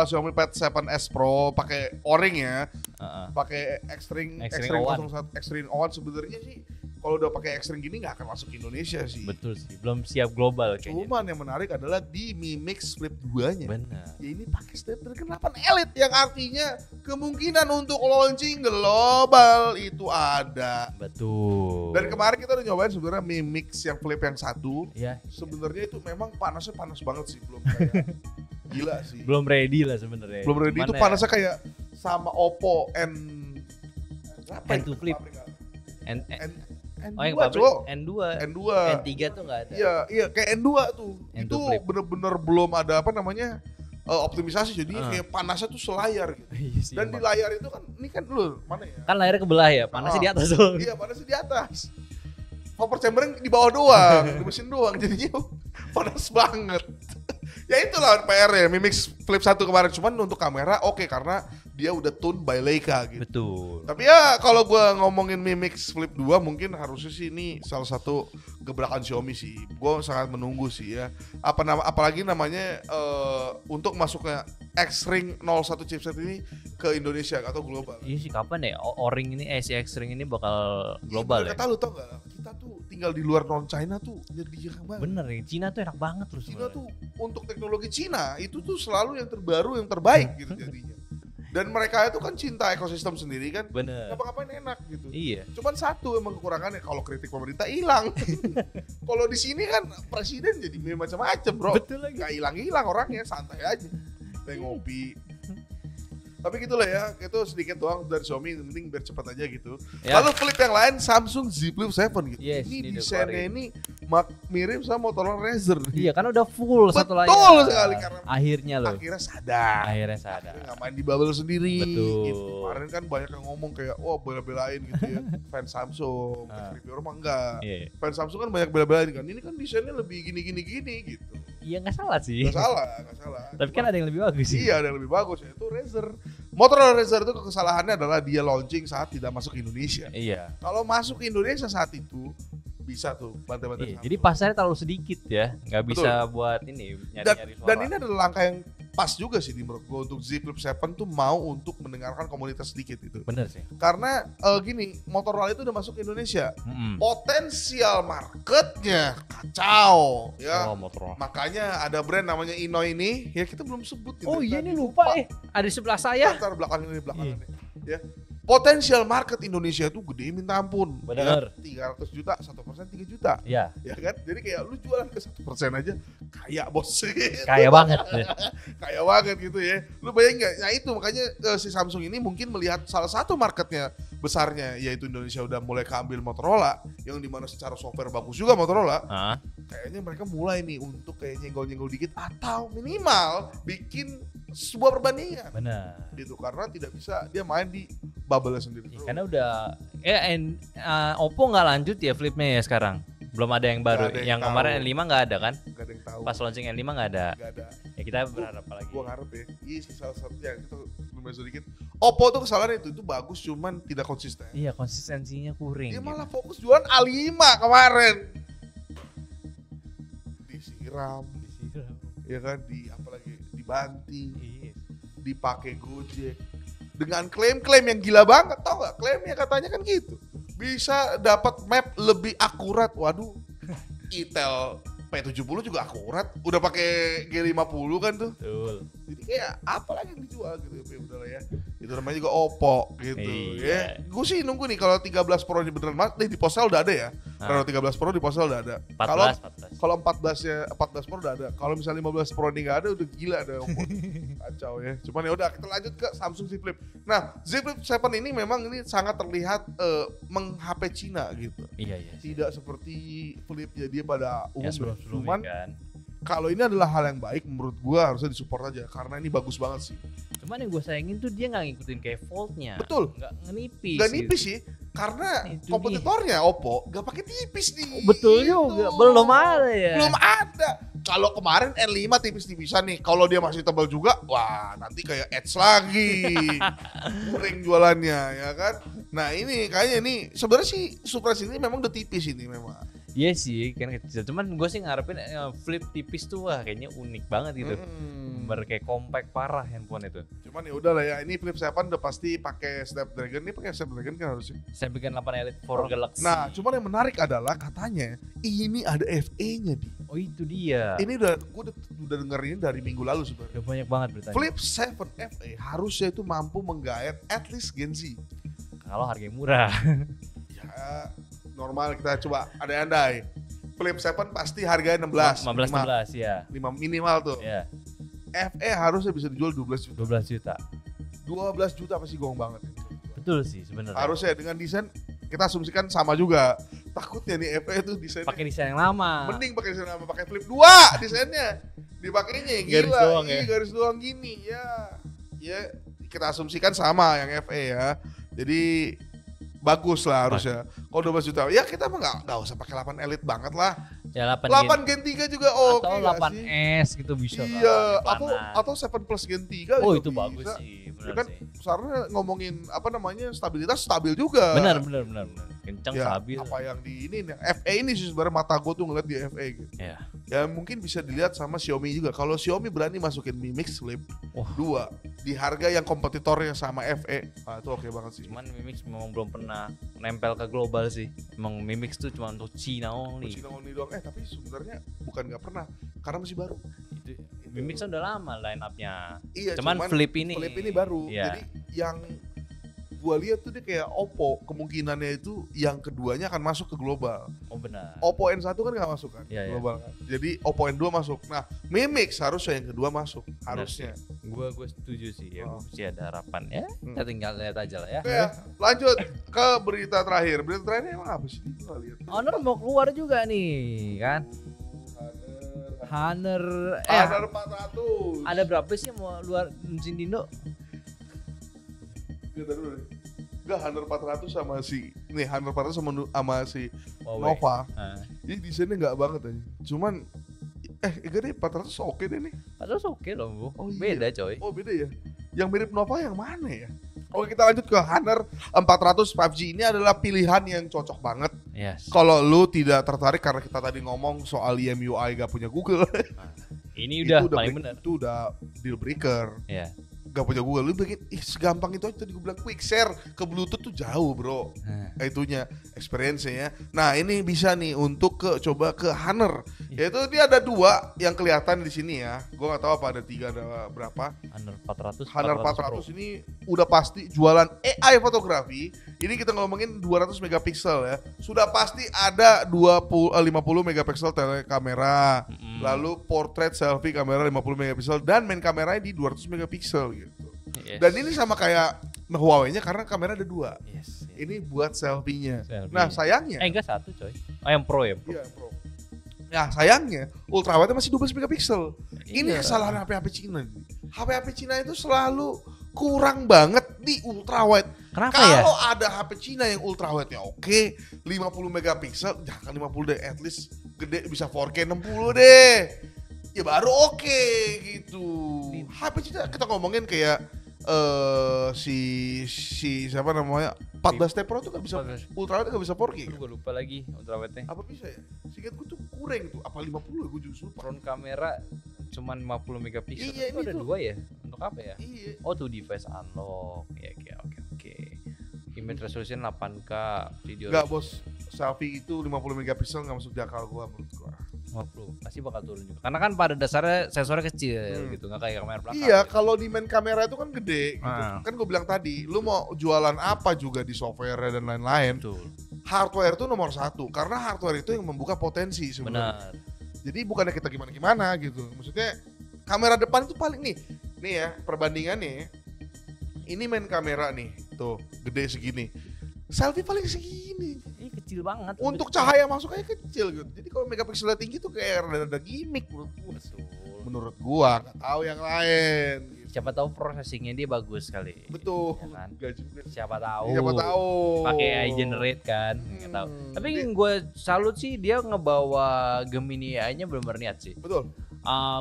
Xiaomi Pad 7S Pro pakai O-ring ya. Pakai Extreme
Extreme O1.
01 Extreme O1 sebenarnya sih kalau udah pakai X-Ring gini nggak akan masuk ke Indonesia sih.
Betul sih, belum siap global kayaknya.
Cuman yang menarik adalah di Mi Mix Flip 2-nya.
Benar.
Ya ini pakai Snapdragon 8 Elite yang artinya kemungkinan untuk launching global itu ada.
Betul.
Dan kemarin kita udah nyobain sebenarnya Mi Mix yang Flip yang 1.
Ya,
Sebenarnya itu memang panasnya panas banget sih, belum kayak gila sih.
belum ready lah sebenarnya.
Belum ready. Itu
Cuman ya,
panasnya kayak sama Oppo berapa
N2
itu
Flip.
pabrikan?
Oh
N2
yang pabrik
cowok.
N2.
N2.
N3 tuh nggak ada.
Iya kayak N2 tuh.
N2
Itu
Flip.
bener-bener belum ada apa namanya optimisasi, jadi
Ah.
kayak panasnya tuh selayar gitu.
Iya sih,
Dan di
emang.
layar itu kan, ini kan dulu mana ya?
Kan layarnya kebelah ya, panasnya di atas doang.
Iya panasnya di atas. Vapor chamber di bawah doang, di mesin doang, jadinya panas banget. Ya itulah PR ya, Mi Mix Flip 1 kemarin, cuman untuk kamera oke karena dia udah tune by Leica gitu.
Betul.
Tapi ya kalau gua ngomongin Mi Mix Flip 2 mungkin harusnya sih ini salah satu gebrakan Xiaomi sih. Gua sangat menunggu sih ya. Apalagi namanya untuk masuknya X-Ring 01 chipset ini ke Indonesia atau global.
Iya sih, kapan ya O-ring ini, si X-Ring ini bakal global ya?
Kata lu tau gak, kita tuh tinggal di luar non China tuh jadi banget.
Bener nih, Cina tuh enak banget terus.
Cina tuh untuk teknologi Cina itu tuh selalu yang terbaru, yang terbaik gitu jadinya. Dan mereka itu kan cinta ekosistem sendiri kan.
Bener.
Ngapa-ngapain enak gitu.
Iya.
Cuman satu emang kekurangannya, kalau kritik pemerintah hilang. Kalau di sini kan presiden jadi macam-macam, bro.
Betul lagi.
Gak hilang-hilang orangnya, santai aja. Kayak ngopi. Tapi gitulah ya, itu sedikit doang dari Xiaomi, yang penting biar cepat aja gitu.
Ya.
Lalu flip yang lain Samsung Z Flip 7 gitu.
Yes,
ini
ini udah
desainnya
keluarin.
ini mirip sama Motorola Razr.
Iya kan udah full satu layar.
Betul sekali, karena
akhirnya loh.
Akhirnya sadar.
Akhirnya sadar.
Akhirnya nggak main di bubble sendiri.
Betul.
Gitu. Kemarin kan banyak yang ngomong kayak, wah bela-belain gitu ya. Fans Samsung, reviewer mah enggak.
Iya.
Fans Samsung kan banyak bela-belain kan. Ini kan desainnya lebih gini gitu.
Iya nggak salah sih.
Nggak salah.
Tapi kan ada yang lebih bagus sih.
Iya, ada yang lebih bagus, yaitu Razer. Motorola Razer itu kesalahannya adalah dia launching saat tidak masuk ke Indonesia.
Iya.
Kalau masuk ke Indonesia saat itu bisa tuh bantai-bantai.
Iya, jadi pasarnya terlalu sedikit ya, nggak bisa buat ini nyari-nyari suara.
Dan ini adalah langkah yang pas juga sih di menurut gue untuk Z Flip 7 tuh mau untuk mendengarkan komunitas sedikit itu.
Bener sih.
Karena gini, Motorola itu udah masuk ke Indonesia. Potensial marketnya kacau ya.
Oh, Motorola.
Makanya ada brand namanya Ino ini, ya kita belum sebut.
Oh iya ini lupa ada di sebelah saya.
Ntar belakang ini. Ya. Potensial market Indonesia tuh gede minta ampun.
Bener.
Ya, 300 juta, 1% 3 juta.
Iya.
Ya kan? Jadi kayak lu jualan ke 1% aja kaya bos.
Kaya banget.
Kaya banget gitu ya. Lu bayangin gak? Nah itu makanya si Samsung ini mungkin melihat salah satu marketnya besarnya yaitu Indonesia udah mulai keambil Motorola, yang dimana secara software bagus juga Motorola. Kayaknya mereka mulai nih untuk kayak nyenggol-nyenggol dikit atau minimal bikin sebuah perbandingan.
Benar.
Gitu, karena tidak bisa dia main di bubble sendiri.
Karena udah Oppo nggak lanjut ya flipnya ya sekarang. Belum ada yang baru.
Nggak ada yang
Yang
tahu.
kemarin N5 nggak ada kan?
Gak ada yang tahu.
Pas launching N5 nggak ada.
Gak ada.
Ya kita berharap apa lagi?
Gua ngarep ya. Iya salah satu yang itu lumayan sedikit. Oppo tuh kesalahan itu bagus cuman tidak konsisten.
Iya konsistensinya kurang.
Dia malah fokus jualan A5 kemarin. Disiram, ya kan, di apalagi dibanting,
Iya.
dipakai Gojek. Dengan klaim-klaim yang gila banget, tau gak? Klaimnya katanya kan gitu. Bisa dapat map lebih akurat. Waduh. Itel P70 juga akurat. Udah pakai G50 kan tuh.
Betul.
Jadi kayak apa lagi yang dijual gitu ya, udahlah ya. Itu namanya juga Oppo gitu
Iya.
ya. Gue sih nunggu nih kalau 13 Pro ini beneran di Postel udah ada ya. Kalau 13 Pro di Postel udah ada.
14.
Kalau 14 Pro udah ada. Kalau misalnya 15 Pro ini nggak ada, udah gila ada Oppo. Kacau ya. Cuman ya udah kita lanjut ke Samsung Z Flip. Nah, Z Flip 7 ini memang ini sangat terlihat meng-HP Cina gitu.
Iya.
Tidak seperti Flipnya dia pada
Ya,
umumnya.
sebelum-sebelumnya
Cuman
kan.
kalau ini adalah hal yang baik menurut gua harusnya disupport aja karena ini bagus banget sih.
Cuman yang gue sayangin tuh dia nggak ngikutin kayak Fold-nya.
Betul.
Nggak ngenipis.
Gak nipis
gitu.
sih karena
Itu
kompetitornya Oppo gak pakai tipis nih.
Betul juga. Belum ada ya.
Belum ada. Kalau kemarin N5 tipis-tipisan nih, kalau dia masih tebal juga, wah nanti kayak Edge lagi. Kuring jualannya ya kan. Nah ini kayaknya nih sebenarnya sih Surprise ini memang udah tipis ini memang.
Iya sih kan kecil. Cuman gue sih ngarepin flip tipis tuh wah kayaknya unik banget gitu. Bener kayak compact parah handphone itu.
Cuman ya udahlah ya, ini Flip 7 udah pasti pakai Snapdragon. Ini pakai Snapdragon kan harusnya.
Saya bikin 8 Elite for Galaxy.
Nah, cuman yang menarik adalah katanya ini ada FE-nya di.
Oh itu dia.
Ini gue udah dengerin dari minggu lalu sebenarnya.
Udah banyak banget beritanya.
Flip 7 FE harusnya itu mampu menggayat at least Gen Z.
Kalau harganya murah.
Ya, normal kita coba andai-andai. Flip 7 pasti harganya 16.
15 ya.
5 minimal tuh.
Ya,
FE harusnya bisa dijual 12 juta.
12 juta.
12 juta pasti gong banget.
Betul sih sebenarnya.
Harusnya dengan desain kita asumsikan sama juga. Takutnya nih FE itu desainnya
Pakai desain yang lama.
mending pakai desain lama, pakai Flip 2 desainnya. Dipakainya gila.
Garis doang ya.
Garis doang gini ya. Ya kita asumsikan sama yang FE ya. Jadi bagus lah harusnya. Kalau 12 juta, ya kita mah nggak usah pakai 8 Elite banget lah.
Ya 8
Gen 3 juga oke.
atau
nggak
8S
sih?
gitu bisa.
Iya,
kan,
atau 7 Plus Gen 3
oh
juga
itu
bisa.
bagus sih, benar
Ya kan,
sih.
karena ngomongin apa namanya stabilitas stabil juga.
Benar. Kencang
Ya,
stabil.
apa yang di ini nih, FE ini sih sebenarnya mata gue tuh ngeliat di FE gitu.
Ya.
Ya mungkin bisa dilihat sama Xiaomi juga. Kalau Xiaomi berani masukin Mi Mix Flip
Wah.
2 di harga yang kompetitornya sama FE, itu oke banget sih.
Cuman Mi Mix memang belum pernah nempel ke global sih. Emang Mi Mix tuh cuma untuk Cina only.
Cina only doang. Tapi sebenarnya bukan nggak pernah, karena masih baru.
Itu Mi Mix kan udah lama line up-nya.
Iya,
cuman Flip ini
baru.
Iya.
Jadi yang gua lihat tuh dia kayak Oppo, kemungkinannya itu yang keduanya akan masuk ke global.
Oh benar.
Oppo N1 kan nggak masuk kan,
Iya,
global kan. Jadi Oppo N2 masuk. Nah, Mi Mix harusnya yang kedua masuk, harusnya.
Gue setuju sih ya.
Oh.
Masih ada harapan ya. Kita tinggal lihat aja lah ya.
Oke ya, lanjut ke berita terakhir. Berita terakhir emang apa sih? Gua nggak lihat.
Honor mau keluar juga nih kan. Honor
Honor 400.
ada berapa sih yang mau luar Nintendo?
Gak tahu dulu deh. Gak, Honor 400 sama si nih, Honor 400 sama si
Huawei.
Nova.
Nah,
Ini desainnya nggak banget aja. Cuman gak deh, 400 oke deh nih.
padahal oke loh Bu.
Oh, iya.
Beda coy.
Oh beda ya. Yang mirip Nova yang mana ya? Oke, kita lanjut ke Honor 400 5G. Ini adalah pilihan yang cocok banget
Yes.
kalau lu tidak tertarik karena kita tadi ngomong soal MIUI gak punya Google.
Ini udah
Itu
paling benar.
Itu udah deal breaker.
Ya.
Gak punya Google, lu bikin segampang itu aja. Tadi gue bilang quick share ke Bluetooth tuh jauh bro. Itunya experience-nya. Nah ini bisa nih untuk coba ke Honor. Yaitu dia ada 2 yang kelihatan di sini ya. Gue nggak tahu apa ada 3 ada berapa.
Honor 400.
Honor 400
Pro.
ini udah pasti jualan AI fotografi. Ini kita ngomongin 200 megapiksel ya. Sudah pasti ada 50 megapiksel telekamera. Lalu portrait selfie kamera 50 megapiksel dan main kameranya di 200 megapiksel gitu.
Yes.
Dan ini sama kayak Huawei-nya karena kamera ada 2.
Yes.
Ini buat selfie-nya.
Selfie.
Nah, sayangnya
Enggak satu coy. Oh yang Pro ya. Pro.
iya, Bro. Nah, sayangnya ultrawide masih 12 megapiksel. Ini
Iya.
kesalahan HP-HP Cina. HP-HP Cina itu selalu kurang banget di ultrawide.
Kenapa ya?
Kalau ada HP Cina yang ultrawide-nya oke, 50 megapiksel, jangan 50 deh, at least gede bisa 4K 60 deh. Ya baru oke gitu. HP Cina kita ngomongin kayak si siapa namanya 14T Pro tuh gak bisa
14.
ultrawide, gak bisa 4K.
Gue lupa lagi ultrawide-nya.
Apa bisa ya? Seingat gue tuh kurang tuh, apa 50 ya gue juga lupa.
Front kamera cuman 50 megapiksel.
Iya,
Itu
ini
ada
tuh.
2 ya. Untuk apa ya?
Iya.
Oh tuh device unlock. Ya oke. Image resolution 8K video.
Enggak bos, selfie itu 50 megapiksel gak masuk di akal gua menurut gua.
50 pasti bakal turun juga. Karena kan pada dasarnya sensornya kecil gitu, nggak kayak kamera belakang.
Iya, kalau di main kamera itu kan gede gitu.
Ah.
Kan gue bilang tadi, lu mau jualan apa juga di software dan lain-lain.
Betul.
Hardware itu nomor 1, karena hardware itu yang membuka potensi sebenarnya.
Benar.
Jadi bukannya kita gimana-gimana gitu. Maksudnya kamera depan itu paling nih ya perbandingannya. Ini main kamera nih, tuh gede segini. Selfie paling segini.
Ini kecil banget.
Untuk cahaya masuk aja kecil gitu. Jadi kalau megapikselnya tinggi tuh kayak ada gimmick menurut gua.
Betul.
Menurut gua, nggak tahu yang lain. Gitu.
Siapa tahu processingnya dia bagus kali.
Betul.
Ya kan?
Nggak juga.
Siapa tahu.
Siapa tahu.
Pakai AI generate kan, nggak tahu. Tapi
Jadi-
gue salut sih dia ngebawa Gemini AI-nya benar-benar niat sih.
Betul.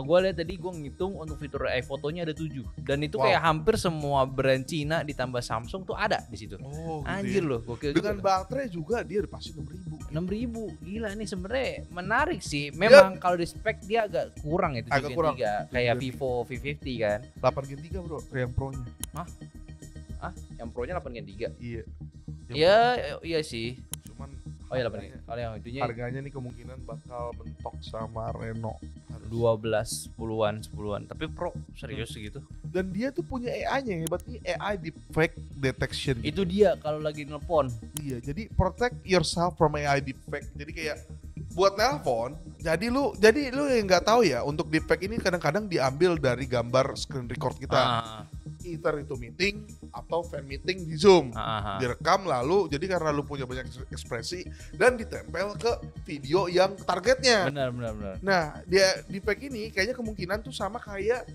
Gue lihat tadi gue ngitung untuk fitur AI fotonya ada 7 dan itu
Wow.
kayak hampir semua brand Cina ditambah Samsung tuh ada di situ.
Oh, gitu
Anjir
ya.
loh, gokil
Dengan
juga.
baterai juga dia pasti 6.000.
6.000 gila nih sebenarnya menarik sih. Memang kalau di spek dia agak kurang itu
Agak kurang.
3 kayak Vivo V50 kan.
8 Gen 3 bro, yang Pro-nya.
Yang Pro-nya 8 Gen 3.
Iya.
Iya, iya sih.
Cuman
Oh iya 8 Gen. Kalau yang itunya
harganya nih kemungkinan bakal mentok sama Reno.
12 10-an. Tapi Pro serius segitu.
Dan dia tuh punya AI-nya yang hebat nih, AI deepfake detection.
Itu dia kalau lagi nelpon.
Iya, jadi protect yourself from AI deepfake. Jadi kayak buat nelpon, jadi lu yang nggak tahu ya, untuk deepfake ini kadang-kadang diambil dari gambar screen record kita. Either itu meeting atau fan meeting di Zoom. Direkam lalu, jadi karena lu punya banyak ekspresi dan ditempel ke video yang targetnya.
Benar.
Nah, dia deepfake ini kayaknya kemungkinan tuh sama kayak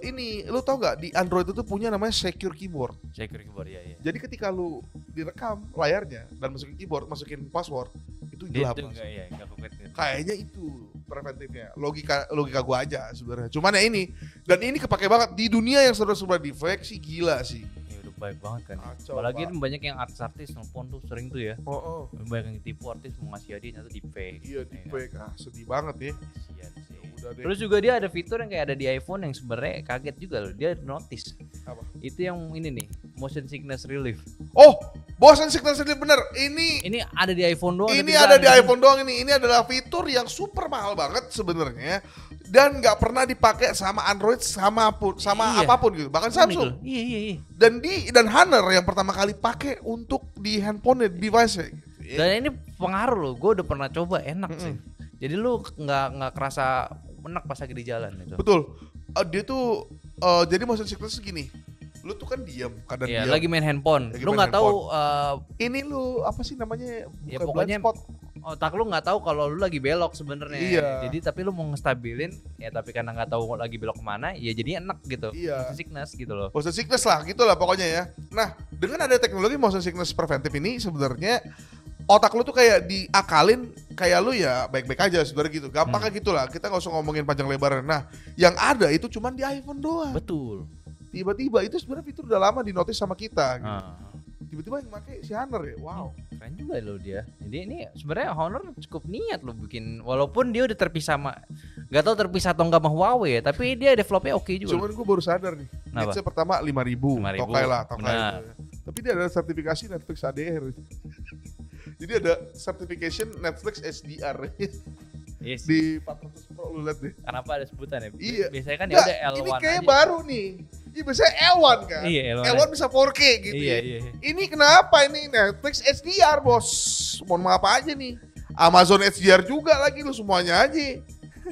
ini, lu tau nggak di Android itu punya namanya secure keyboard.
Secure keyboard ya.
Jadi ketika lu direkam layarnya dan masukin keyboard, masukin password, itu
Dia
gelap.
itu enggak kompeten.
Kayaknya itu preventifnya. Logika gua aja sebenarnya. Cuman ya ini, dan ini kepake banget di dunia yang serba deepfake sih, gila sih.
Ya udah baik banget kan.
Kacau,
Apalagi
Pak.
banyak yang artis nelpon tuh sering tuh ya.
Oh.
Banyak yang tipu artis mau ngasih hadiah ternyata deepfake.
Iya, deepfake. Sedih banget ya.
Kasian sih.
Udah deh.
Terus juga dia ada fitur yang kayak ada di iPhone yang sebenarnya kaget juga loh. Dia notice.
Apa?
Itu yang ini nih, motion sickness relief.
Oh, bosan signal sendiri bener. Ini
ada di iPhone doang.
ini
tapi
ada di
nggak
iPhone doang ini. Ini adalah fitur yang super mahal banget sebenarnya dan nggak pernah dipakai sama Android sama
Iya.
apapun gitu. Bahkan
Unik
Samsung.
loh. Iya.
Dan Honor yang pertama kali pakai untuk di handphone device gitu.
Dan ini pengaruh loh. Gue udah pernah coba, enak sih. Jadi lu nggak kerasa enak pas lagi di jalan itu.
Betul. Dia tuh jadi motion sickness gini. Lu tuh kan diam, kadang
Iya,
diam.
lagi main handphone.
Lagi
Lu
main
nggak tahu
Ini lu apa sih namanya?
ya
Bukan
pokoknya
blind spot.
otak lu nggak tahu kalau lu lagi belok sebenarnya.
Iya.
Jadi tapi lu mau ngestabilin ya, tapi karena nggak tahu lagi belok kemana, ya jadi enak gitu.
Iya.
Motion sickness gitu loh.
Motion sickness lah, gitulah pokoknya ya. Nah, dengan ada teknologi motion sickness preventif ini sebenarnya otak lu tuh kayak diakalin kayak lu ya baik-baik aja sebenarnya gitu. Gampangnya gitulah. Kita nggak usah ngomongin panjang lebaran. Nah, yang ada itu cuman di iPhone doang.
Betul.
Tiba-tiba itu sebenarnya fitur udah lama di notice sama kita gitu.
Ah.
Tiba-tiba yang pakai si Honor ya. Wow.
Keren juga loh dia. Jadi ini sebenarnya Honor cukup niat loh bikin, walaupun dia udah terpisah sama, nggak tahu terpisah atau nggak sama Huawei ya, tapi dia developnya oke juga.
Cuman gue baru sadar nih.
Kenapa?
Netflix pertama 5.000.
5.000.
Tokai lah.
Benar.
Tapi dia ada sertifikasi Netflix ADR. Jadi ada certification Netflix SDR.
Yes.
Di 400 Pro lu lihat deh.
Kenapa ada sebutan ya?
Iya.
Biasanya kan ya
Nggak,
udah L1
ini kayak
aja.
baru nih. Ini biasanya L1 kan.
Iya, L1.
L1 bisa 4K gitu
Iya.
ya. Ini kenapa ini Netflix SDR bos? Mohon maaf aja nih. Amazon SDR juga lagi lu semuanya aja.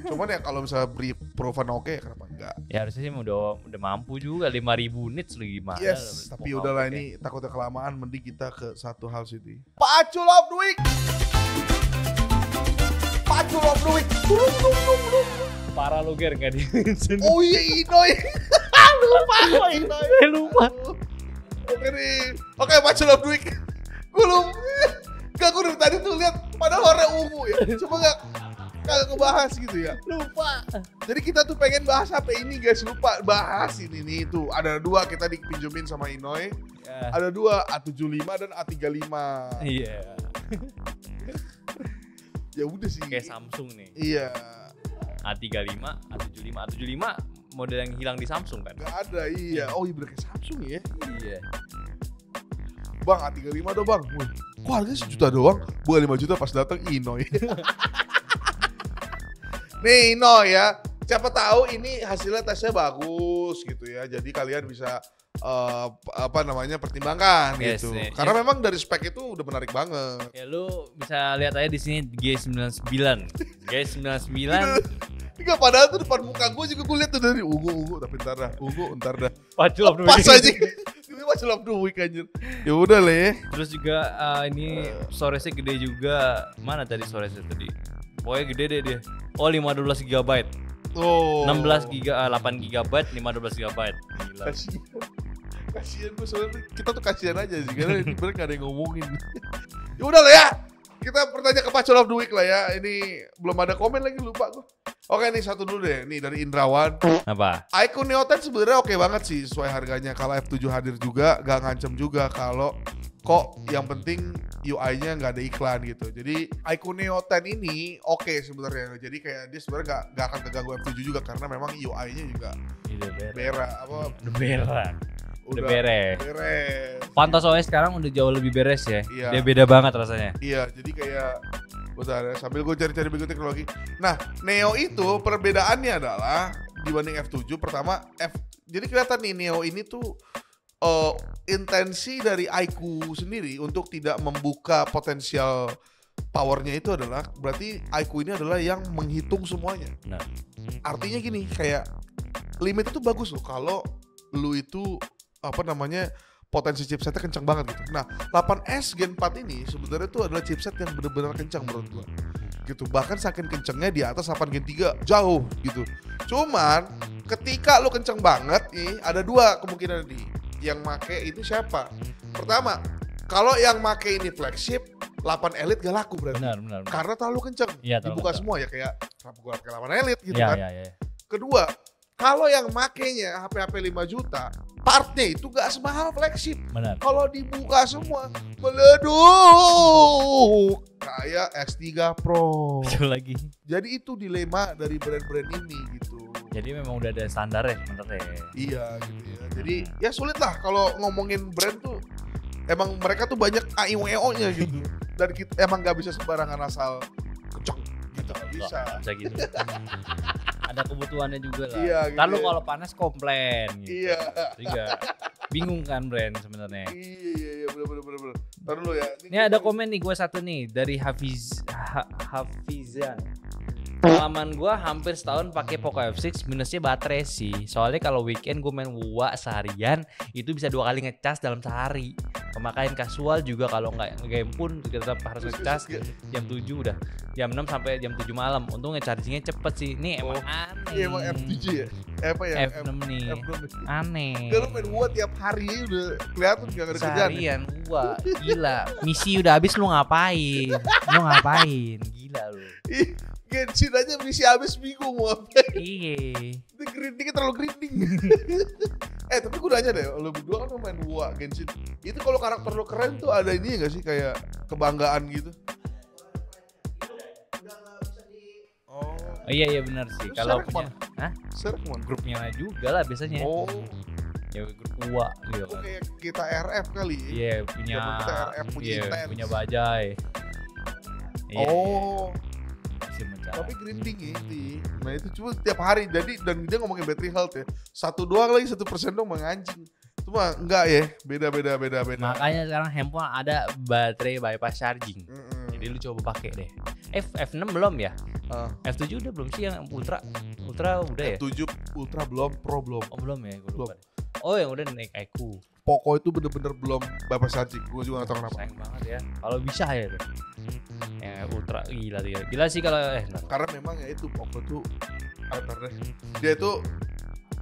Cuman ya kalau misalnya beri proven oke, kenapa enggak?
Ya harusnya sih udah mampu juga 5.000 nits lagi gimana.
Yes, tapi udahlah ini takutnya kelamaan, mending kita ke satu hal sih. Pacul of the Week. Pacul of the Week. Turun.
Parah lu Ger enggak di mention.
Oh iya Inoy. Lupa gue Inoy.
Lupa.
Oke nih. Oke, Pacul of the Week. Gue lupa. Gak, gue dari tadi tuh lihat padahal warna ungu ya. Cuma kagak ngebahas gitu ya.
Lupa.
Jadi kita tuh pengen bahas apa ini guys, lupa bahas ini nih tuh. Ada dua kita dipinjemin sama Inoy.
Ya.
Ada dua, A75 dan A35.
Iya.
Ya udah sih.
Kayak Samsung nih.
Iya.
A35, A75 model yang hilang di Samsung kan?
Gak ada, iya. Oh iya bener kayak Samsung ya.
Iya.
Bang, A35 dong bang. Wih, kok harganya sejuta doang? Bukan 5 juta pas datang Inoy. Nih Inoy ya. Siapa tahu ini hasilnya tesnya bagus gitu ya. Jadi kalian bisa pertimbangkan
Yes,
gitu.
yes.
Karena memang dari spek itu udah menarik banget.
Ya lu bisa lihat aja di sini G99. G99
Enggak, padahal tuh depan muka gue juga gue lihat tuh dari ungu tapi ntar dah.
Pacul of the
Pas
Week.
aja. Ini Pacul of the Week anjir. Ya udah lah ya.
Terus juga ini storage-nya gede juga. Mana tadi storage-nya tadi? Pokoknya gede deh dia. Oh 512 GB.
Oh.
16 giga 8 GB, 512 GB. Gila.
Kasian gue soalnya kita tuh kasihan aja sih karena sebenarnya gak ada yang ngomongin. Ya udah lah ya. Kita bertanya ke Pacul of the Week lah ya. Ini belum ada komen lagi, lupa gue. Oke nih satu dulu deh. Nih dari Indrawan.
Apa?
iQOO Neo 10 sebenarnya oke banget sih sesuai harganya. Kalau F7 hadir juga gak ngancem juga kalau kok yang penting UI-nya nggak ada iklan gitu. Jadi iQOO Neo 10 ini oke sebenarnya. Jadi kayak dia sebenarnya nggak akan keganggu F7 juga karena memang UI-nya juga
Udah beres.
beres.
Pantas OS sekarang udah jauh lebih beres ya.
Iya.
Dia beda banget rasanya.
Iya, jadi kayak bentar ya, sambil gue cari-cari berikut teknologi. Nah, Neo itu perbedaannya adalah dibanding F7 pertama jadi kelihatan nih Neo ini tuh intensi dari iQOO sendiri untuk tidak membuka potensial powernya itu adalah berarti iQOO ini adalah yang menghitung semuanya.
Nah,
Artinya gini, kayak limit itu bagus loh kalau lu itu potensi chipsetnya kencang banget gitu. Nah, 8S Gen 4 ini sebenarnya itu adalah chipset yang benar-benar kencang menurut gua. Gitu. Bahkan saking kencangnya di atas 8 Gen 3 jauh gitu. Cuman ketika lu kencang banget nih ada dua kemungkinan nih. Yang make itu siapa? Pertama, kalau yang make ini flagship 8 Elite gak laku berarti.
benar.
Karena terlalu kencang.
Iya,
Dibuka
kencang.
semua ya kayak gua pakai 8 Elite gitu
Iya,
kan.
iya.
Kedua, kalau yang makainya HP 5 juta, partnya itu gak semahal flagship.
Benar.
Kalau dibuka semua, meleduk kayak X3 Pro.
Itu lagi.
Jadi itu dilema dari brand-brand ini gitu.
Jadi memang udah ada standar ya sebenarnya.
Iya gitu ya. Jadi ya sulit lah kalau ngomongin brand tuh. Emang mereka tuh banyak AIWO-nya gitu. Dan kita emang gak bisa sembarangan asal kenceng gitu, gak bisa.
Nggak bisa gitu. Ada kebutuhannya juga lah.
Iya, gitu
Lalu
ya.
kalau panas komplain gitu.
Iya.
Juga bingung kan brand sebenarnya.
Iya bener. Ntar dulu ya.
Ini ada komen nih gue satu nih dari Hafizan. Pengalaman gue hampir setahun pakai Poco F6, minusnya baterai sih. Soalnya kalau weekend gue main WUA seharian itu bisa 2 kali ngecas dalam sehari. Pemakaian kasual juga kalau nggak game pun tetap harus ngecas jam 7 udah. Jam 6 sampai jam 7 malam. Untungnya chargingnya cepet sih. Ini emang aneh.
Iya emang F7 ya? Apa ya?
F6 nih.
F6.
Aneh.
Gak lu main WUA tiap hari udah kelihatan gak ada kerjaan.
Seharian WUA. Gila. Misi udah habis lu ngapain? Gila lu.
Ih, Genshin aja misi habis bingung mau ngapain.
Iya.
Itu grindingnya terlalu grinding. Tapi gue nanya deh, lu berdua kan main WUA Genshin. Itu kalau karakter lu keren tuh ada ini gak sih kayak kebanggaan gitu? Oh.
Iya benar sih.
Terus
Kalau
share kemana?
Hah?
Share kemana?
Grupnya juga lah biasanya.
Oh,
Ya grup UA gitu
itu
kan.
kayak kita RF kali ya?
Iya punya.
Zaman kita RF punya
Iya
Intense.
punya Bajai. Iya,
Oh,
masih mencari.
tapi grinding ini. Nah itu cuma tiap hari. Jadi dan dia ngomongin battery health ya. 1 doang lagi 1% dong menganjing. Cuma enggak ya, beda.
Makanya sekarang handphone ada baterai bypass charging.
Mm-mm.
Jadi lu coba pakai deh. F6 belum ya? F7 udah belum sih yang Ultra? Ultra udah ya?
F7 Ultra belum, Pro belum.
Oh belum ya? Gua lupa
Belum.
deh. Oh yang udah naik iQOO.
Poco itu bener-bener belum bypass charging. Gue juga gak tau kenapa.
Sayang banget ya. Kalau bisa ya tuh. Yang Ultra gila sih kalau ntar.
Karena memang ya itu Poco tuh ntar deh. Dia itu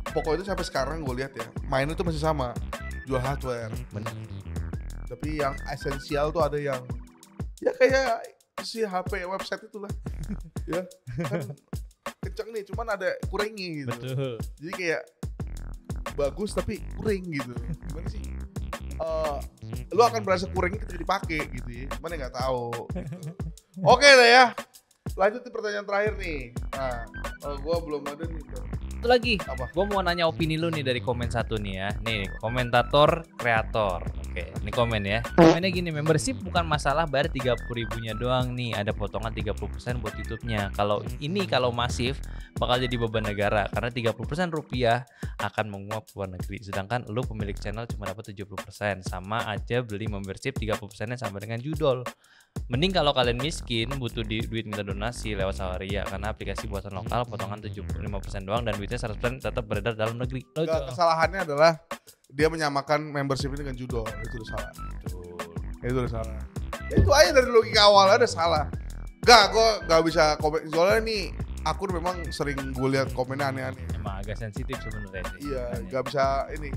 Poco itu sampai sekarang gue lihat ya, mainnya tuh masih sama, jual hardware.
Bener.
Tapi yang esensial tuh ada yang ya kayak si HP website itulah. Ya kan kenceng nih, cuman ada kurangnya gitu.
Betul.
Jadi kayak bagus tapi kurang gitu. Gimana sih? Lu akan berasa kurangnya ketika dipakai gitu ya. Cuman ya nggak tahu. Gitu. Oke deh ya. Lanjut ke pertanyaan terakhir nih. Nah, gue belum ada nih.
Satu lagi,
Apa?
gue mau nanya opini lu nih dari komen satu nih ya. Nih, komentator kreator. Oke, ini komen ya. Komennya gini, membership bukan masalah bayar 30.000-nya doang nih. Ada potongan 30% buat YouTube-nya. Kalau masif bakal jadi beban negara karena 30% rupiah akan menguap ke luar negeri. Sedangkan lu pemilik channel cuma dapat 70%. Sama aja beli membership 30%-nya sama dengan judol. Mending kalau kalian miskin butuh duit minta donasi lewat Sawaria karena aplikasi buatan lokal potongan 75% doang dan duitnya 100% tetap beredar dalam negeri.
Nggak, kesalahannya adalah dia menyamakan membership ini dengan judol. Itu udah salah. Itu udah salah. Itu aja dari logika awal ada salah. Gue gak bisa komen. Soalnya nih akun memang sering gue lihat komennya aneh-aneh.
Emang agak sensitif sebenarnya sih.
Iya, gak bisa ini.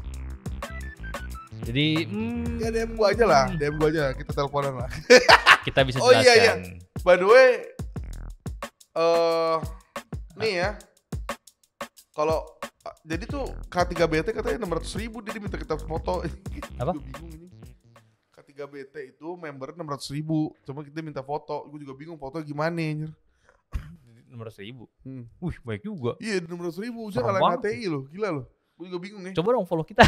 Jadi
Ya DM gue aja lah, DM gue aja. Kita teleponan lah.
kita bisa
Oh,
jelaskan.
iya. By the way, nih ya. Kalau jadi tuh K3BT katanya 600.000 dia minta kita foto.
Apa?
Gue bingung ini. K3 K3BT itu member 600.000. Cuma kita minta foto. Gue juga bingung foto gimana anjir.
600.000.
Hmm.
Wih, baik juga.
Iya 600.000. Saya
Serem
kalian
banget.
HTI loh. Gila loh. Gue juga bingung nih.
Coba dong follow kita.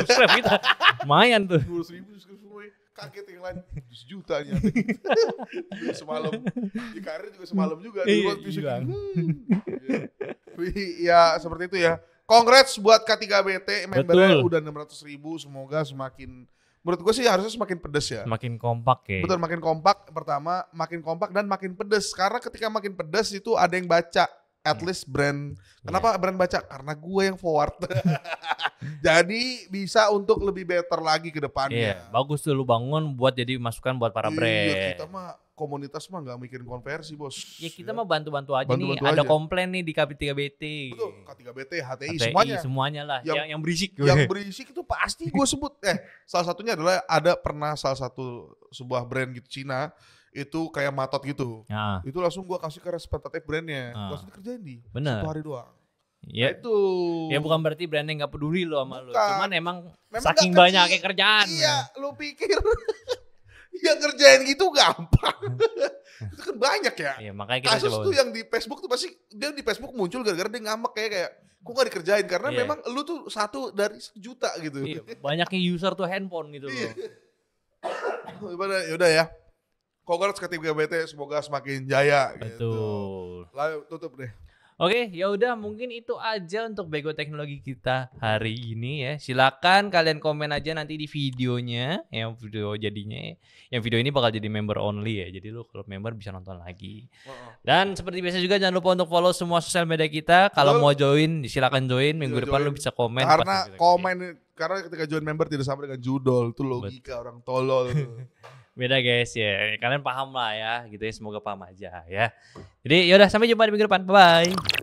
Subscribe kita. Lumayan tuh.
200.000 semua. Kaget yang lain. 100 juta nih. Semalam. Di karir juga semalam juga.
Iya,
Iya. Ya seperti itu ya. Congrats buat K3BT. Membernya udah 600.000. Semoga semakin, menurut gue sih harusnya semakin pedes ya.
Makin kompak ya.
Betul, makin kompak. Pertama, makin kompak dan makin pedes. Karena ketika makin pedes itu ada yang baca. At least brand. Kenapa brand baca? Karena gue yang forward. Jadi bisa untuk lebih better lagi ke depannya.
Iya, bagus tuh lu bangun buat jadi masukan buat para brand.
Iya, kita mah komunitas mah gak mikirin konversi, bos.
Ya kita mah bantu-bantu aja
Bantu-bantu
nih. Ada
aja.
komplain nih di K3BT.
Betul, K3BT, HTI,
HTI,
semuanya.
lah. Yang berisik.
Yang berisik itu pasti gue sebut. Salah satunya adalah ada pernah salah satu sebuah brand gitu Cina itu kayak matot gitu.
Nah,
Itu langsung gue kasih ke representatif brandnya. Langsung dikerjain di
bener.
1 hari doang.
Ya,
Itu.
ya bukan berarti brandnya nggak peduli lo sama lo.
Bukan.
Cuman emang
Memang
saking
nggak
banyaknya kerjaan.
Iya, lu pikir yang ngerjain gitu gampang. Itu kan banyak ya.
Iya, makanya kita
Kasus
coba.
tuh yang di Facebook tuh pasti dia di Facebook muncul gara-gara dia ngambek kayak kok gak dikerjain karena
Iya.
memang lu tuh 1 dari 1 juta gitu.
Iya, banyaknya user tuh handphone gitu loh.
Yaudah ya. Congrats ke K3BT, semoga semakin jaya gitu.
Betul.
Lalu tutup deh.
Oke, ya udah mungkin itu aja untuk Bego Teknologi kita hari ini ya. Silakan kalian komen aja nanti di videonya, yang video jadinya. Yang video ini bakal jadi member only ya. Jadi lu kalau member bisa nonton lagi. Dan seperti biasa juga jangan lupa untuk follow semua sosial media kita. Kalau mau join, silakan join. Minggu depan lu bisa komen.
Karena karena ketika join member tidak sama dengan judol, itu logika orang tolol.
Beda guys ya. Kalian paham lah ya, gitu ya. Semoga paham aja ya. Jadi yaudah sampai jumpa di minggu depan. Bye bye.